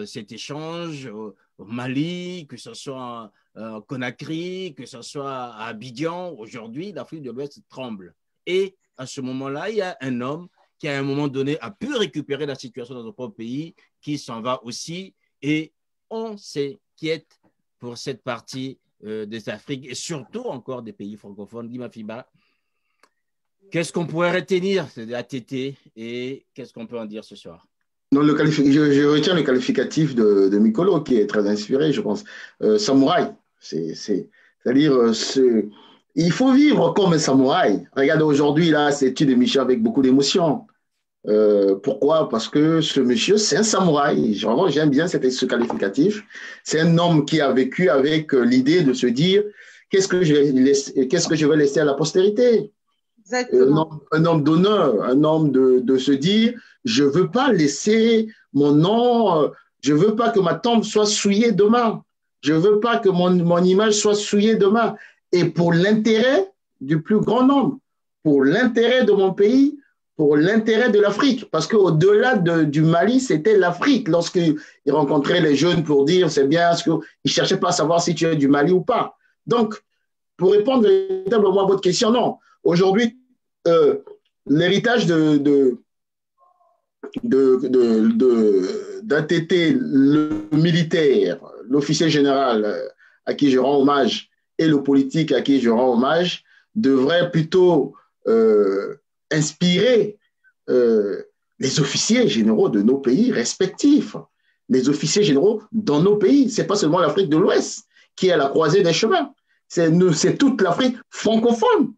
cet échange au Mali, que ce soit à Conakry, que ce soit à Abidjan. Aujourd'hui, l'Afrique de l'Ouest tremble. Et à ce moment-là, il y a un homme qui, à un moment donné, a pu récupérer la situation dans son propre pays, qui s'en va aussi. Et on s'inquiète pour cette partie des Afriques et surtout encore des pays francophones. Guy Fimba, qu'est-ce qu'on pourrait retenir de ATT et qu'est-ce qu'on peut en dire ce soir? Non, je retiens le qualificatif de Mikolo qui est très inspiré, je pense. Samouraï, c'est-à-dire, il faut vivre comme un samouraï. Regarde aujourd'hui, là, c'est une émission avec beaucoup d'émotions. Pourquoi? Parce que ce monsieur, c'est un samouraï. Vraiment, j'aime bien ce qualificatif. C'est un homme qui a vécu avec l'idée de se dire qu'est-ce que je vais laisser à la postérité? Exactement. Un homme d'honneur, un homme de se dire je ne veux pas laisser mon nom, je ne veux pas que ma tombe soit souillée demain. Je ne veux pas que mon image soit souillée demain. Et pour l'intérêt du plus grand nombre, pour l'intérêt de mon pays, pour l'intérêt de l'Afrique. Parce qu'au-delà du Mali, c'était l'Afrique. Lorsqu'il rencontrait les jeunes pour dire c'est bien, il ne cherchait pas à savoir si tu es du Mali ou pas. Donc, pour répondre véritablement à votre question, non. Aujourd'hui, l'héritage d'ATT, le militaire, l'officier général à qui je rends hommage et le politique à qui je rends hommage devrait plutôt inspirer les officiers généraux de nos pays respectifs, les officiers généraux dans nos pays. Ce n'est pas seulement l'Afrique de l'Ouest qui est à la croisée des chemins, c'est toute l'Afrique francophone.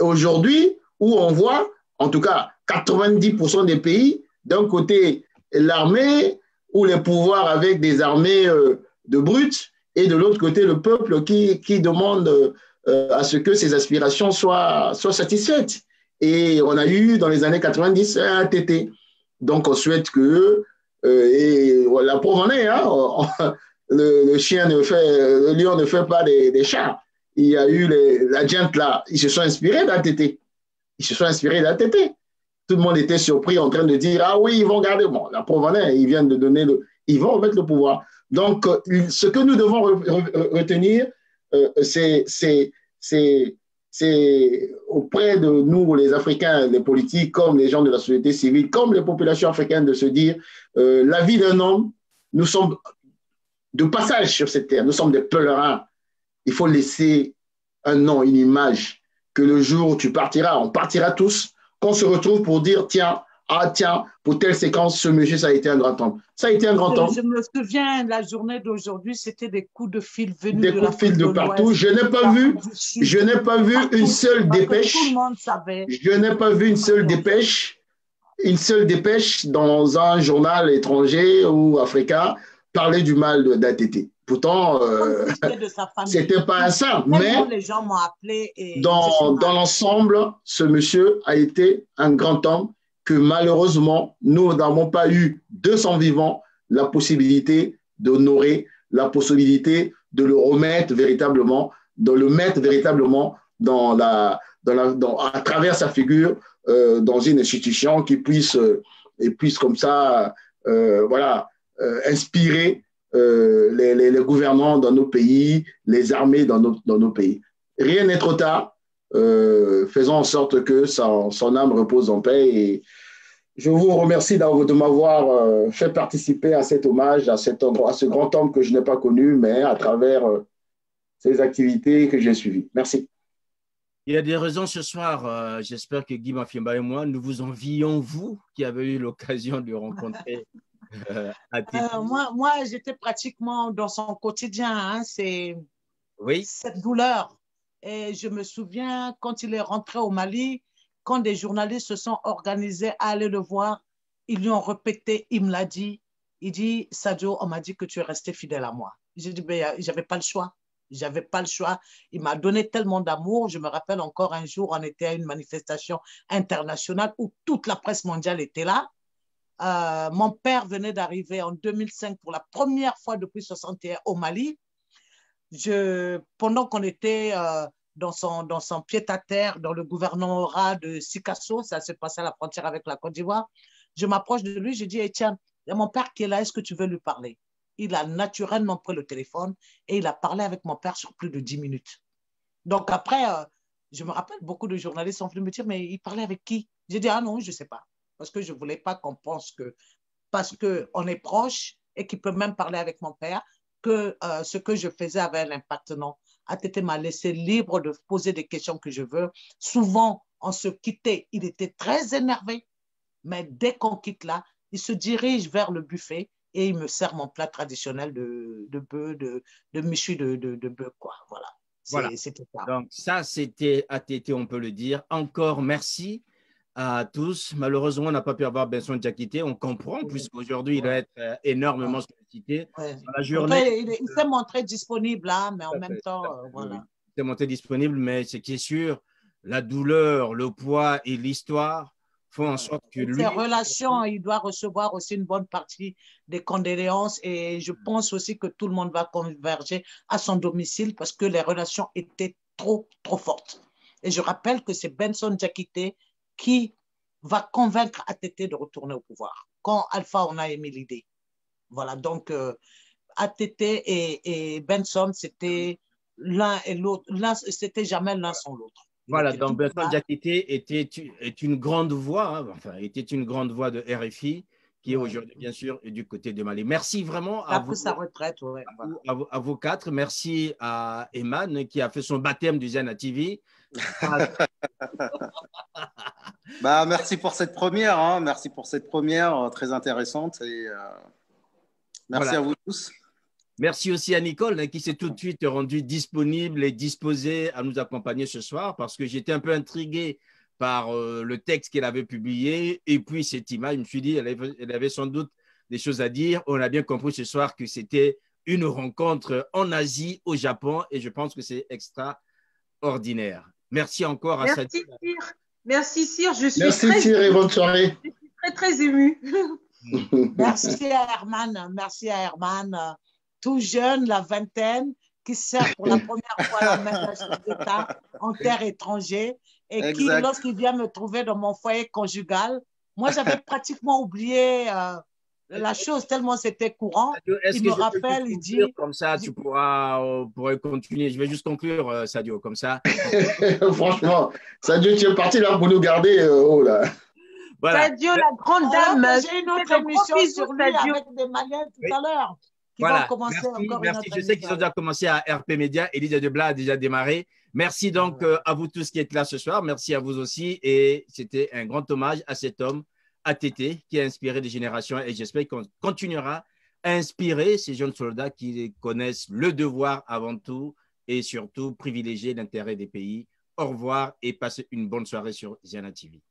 Aujourd'hui, où on voit, en tout cas, 90% des pays, d'un côté, l'armée ou les pouvoirs avec des armées de brutes, et de l'autre côté, le peuple qui demande à ce que ses aspirations soient satisfaites. Et on a eu, dans les années 90, un ATT. Donc, on souhaite que, et la preuve en est, hein, le lion ne fait pas des chats. Il y a eu la junte là, ils se sont inspirés d'ATT. Ils se sont inspirés d'ATT. Tout le monde était surpris en train de dire ah oui, ils vont garder. Bon, la preuve en est, ils viennent de donner ils vont remettre le pouvoir. Donc, ce que nous devons retenir, c'est auprès de nous, les Africains, les politiques, comme les gens de la société civile, comme les populations africaines, de se dire la vie d'un homme, nous sommes de passage sur cette terre, nous sommes des pèlerins. Il faut laisser un nom, une image, que le jour où tu partiras, on partira tous, qu'on se retrouve pour dire tiens, pour telle séquence, ce monsieur, ça a été un grand homme. Ça a été un grand homme. Je me souviens, la journée d'aujourd'hui, c'était des coups de fil venus des coups de fil de partout. Je n'ai pas vu une seule dépêche. Tout le monde savait. Je n'ai pas vu une seule dépêche dans un journal étranger ou africain parler du mal d'ATT. Pourtant, c'était pas un saint, mais les gens m'ont appelé dans l'ensemble, ce monsieur a été un grand homme que malheureusement, nous n'avons pas eu de son vivant la possibilité d'honorer, la possibilité de le remettre véritablement, de le mettre véritablement à travers sa figure dans une institution qui puisse comme ça, inspirer les gouvernants dans nos pays, les armées dans nos pays. Rien n'est trop tard. Faisons en sorte que son âme repose en paix. Et je vous remercie de m'avoir fait participer à cet hommage, à ce grand homme que je n'ai pas connu, mais à travers ces activités que j'ai suivies. Merci. Il y a des raisons ce soir. J'espère que Guy Mafiemba et moi, nous vous envions, vous qui avez eu l'occasion de rencontrer moi, j'étais pratiquement dans son quotidien. Hein, oui. Cette douleur. Et je me souviens, quand il est rentré au Mali, quand des journalistes se sont organisés à aller le voir, ils lui ont répété, il me l'a dit, il dit, Sadio, on m'a dit que tu es resté fidèle à moi. J'ai dit, ben, j'avais pas le choix. J'avais pas le choix. Il m'a donné tellement d'amour. Je me rappelle encore un jour, on était à une manifestation internationale où toute la presse mondiale était là. Mon père venait d'arriver en 2005 pour la première fois depuis 1961 au Mali. Pendant qu'on était dans son pied-à-terre, dans le gouvernorat de Sikasso, ça s'est passé à la frontière avec la Côte d'Ivoire, je m'approche de lui, je dis, hey, tiens, il y a mon père qui est là, est-ce que tu veux lui parler? Il a naturellement pris le téléphone et il a parlé avec mon père sur plus de 10 minutes. Donc après, je me rappelle, beaucoup de journalistes sont venus me dire, mais il parlait avec qui? J'ai dit, ah non, je ne sais pas. Parce que je ne voulais pas qu'on pense que, parce qu'on est proche et qu'il peut même parler avec mon père, que ce que je faisais avait un impact. Non, ATT m'a laissé libre de poser des questions que je veux. Souvent, on se quittait, il était très énervé, mais dès qu'on quitte là, il se dirige vers le buffet et il me sert mon plat traditionnel de bœuf, de michu de bœuf, quoi. Voilà. C'était ça. Donc ça, c'était ATT, on peut le dire. Encore merci à tous. Malheureusement, on n'a pas pu avoir Benson Diakité. On comprend, puisqu'aujourd'hui, il va être énormément sollicité. Ouais. Dans la journée, Il s'est montré disponible, hein, mais en même temps, voilà. Il s'est montré disponible, mais ce qui est sûr, la douleur, le poids et l'histoire font en sorte que lui… Ses relations, il doit recevoir aussi une bonne partie des condoléances et je pense aussi que tout le monde va converger à son domicile parce que les relations étaient trop fortes. Et je rappelle que c'est Benson Diakité qui va convaincre ATT de retourner au pouvoir. Quand Alpha, on a émis l'idée. Voilà, donc ATT et Benson, c'était l'un et l'autre. C'était jamais l'un sans l'autre. Voilà, donc Benson Diakité est une grande voix, hein, enfin, était une grande voix de RFI qui est aujourd'hui, bien sûr, du côté de Mali. Merci vraiment à vous, sa retraite, ouais, à vous quatre. Merci à Eman qui a fait son baptême du Ziana TV. Bah, merci pour cette première, hein. Merci pour cette première très intéressante et merci à vous tous. Merci aussi à Nicole qui s'est tout de suite rendue disponible et disposée à nous accompagner ce soir parce que j'étais un peu intrigué par le texte qu'elle avait publié et puis cette image, je me suis dit elle avait sans doute des choses à dire. On a bien compris ce soir que c'était une rencontre en Asie, au Japon et je pense que c'est extraordinaire. Merci encore à Sadio. Merci Cyr, je suis Merci Cyr et bonne soirée. Je suis très émue. Merci à Herman, tout jeune, la vingtaine, qui sert pour la première fois la main d'un chef d'État en terre étrangère et qui, lorsqu'il vient me trouver dans mon foyer conjugal, moi j'avais pratiquement oublié la chose tellement c'était courant. Il me rappelle, il dit… Comme ça, tu pourrais continuer. Je vais juste conclure, Sadio, comme ça. Franchement, Sadio, tu es parti là pour nous garder. Oh là. Voilà. Sadio, la grande dame. J'ai une autre émission sur lui avec des Maliens tout à l'heure. Voilà, merci. Je sais qu'ils ont déjà commencé à RP Média. Elisa Debla a déjà démarré. Merci donc à vous tous qui êtes là ce soir. Merci à vous aussi. Et c'était un grand hommage à cet homme, ATT, qui a inspiré des générations. Et j'espère qu'on continuera à inspirer ces jeunes soldats qui connaissent le devoir avant tout et surtout privilégier l'intérêt des pays. Au revoir et passez une bonne soirée sur Ziana TV.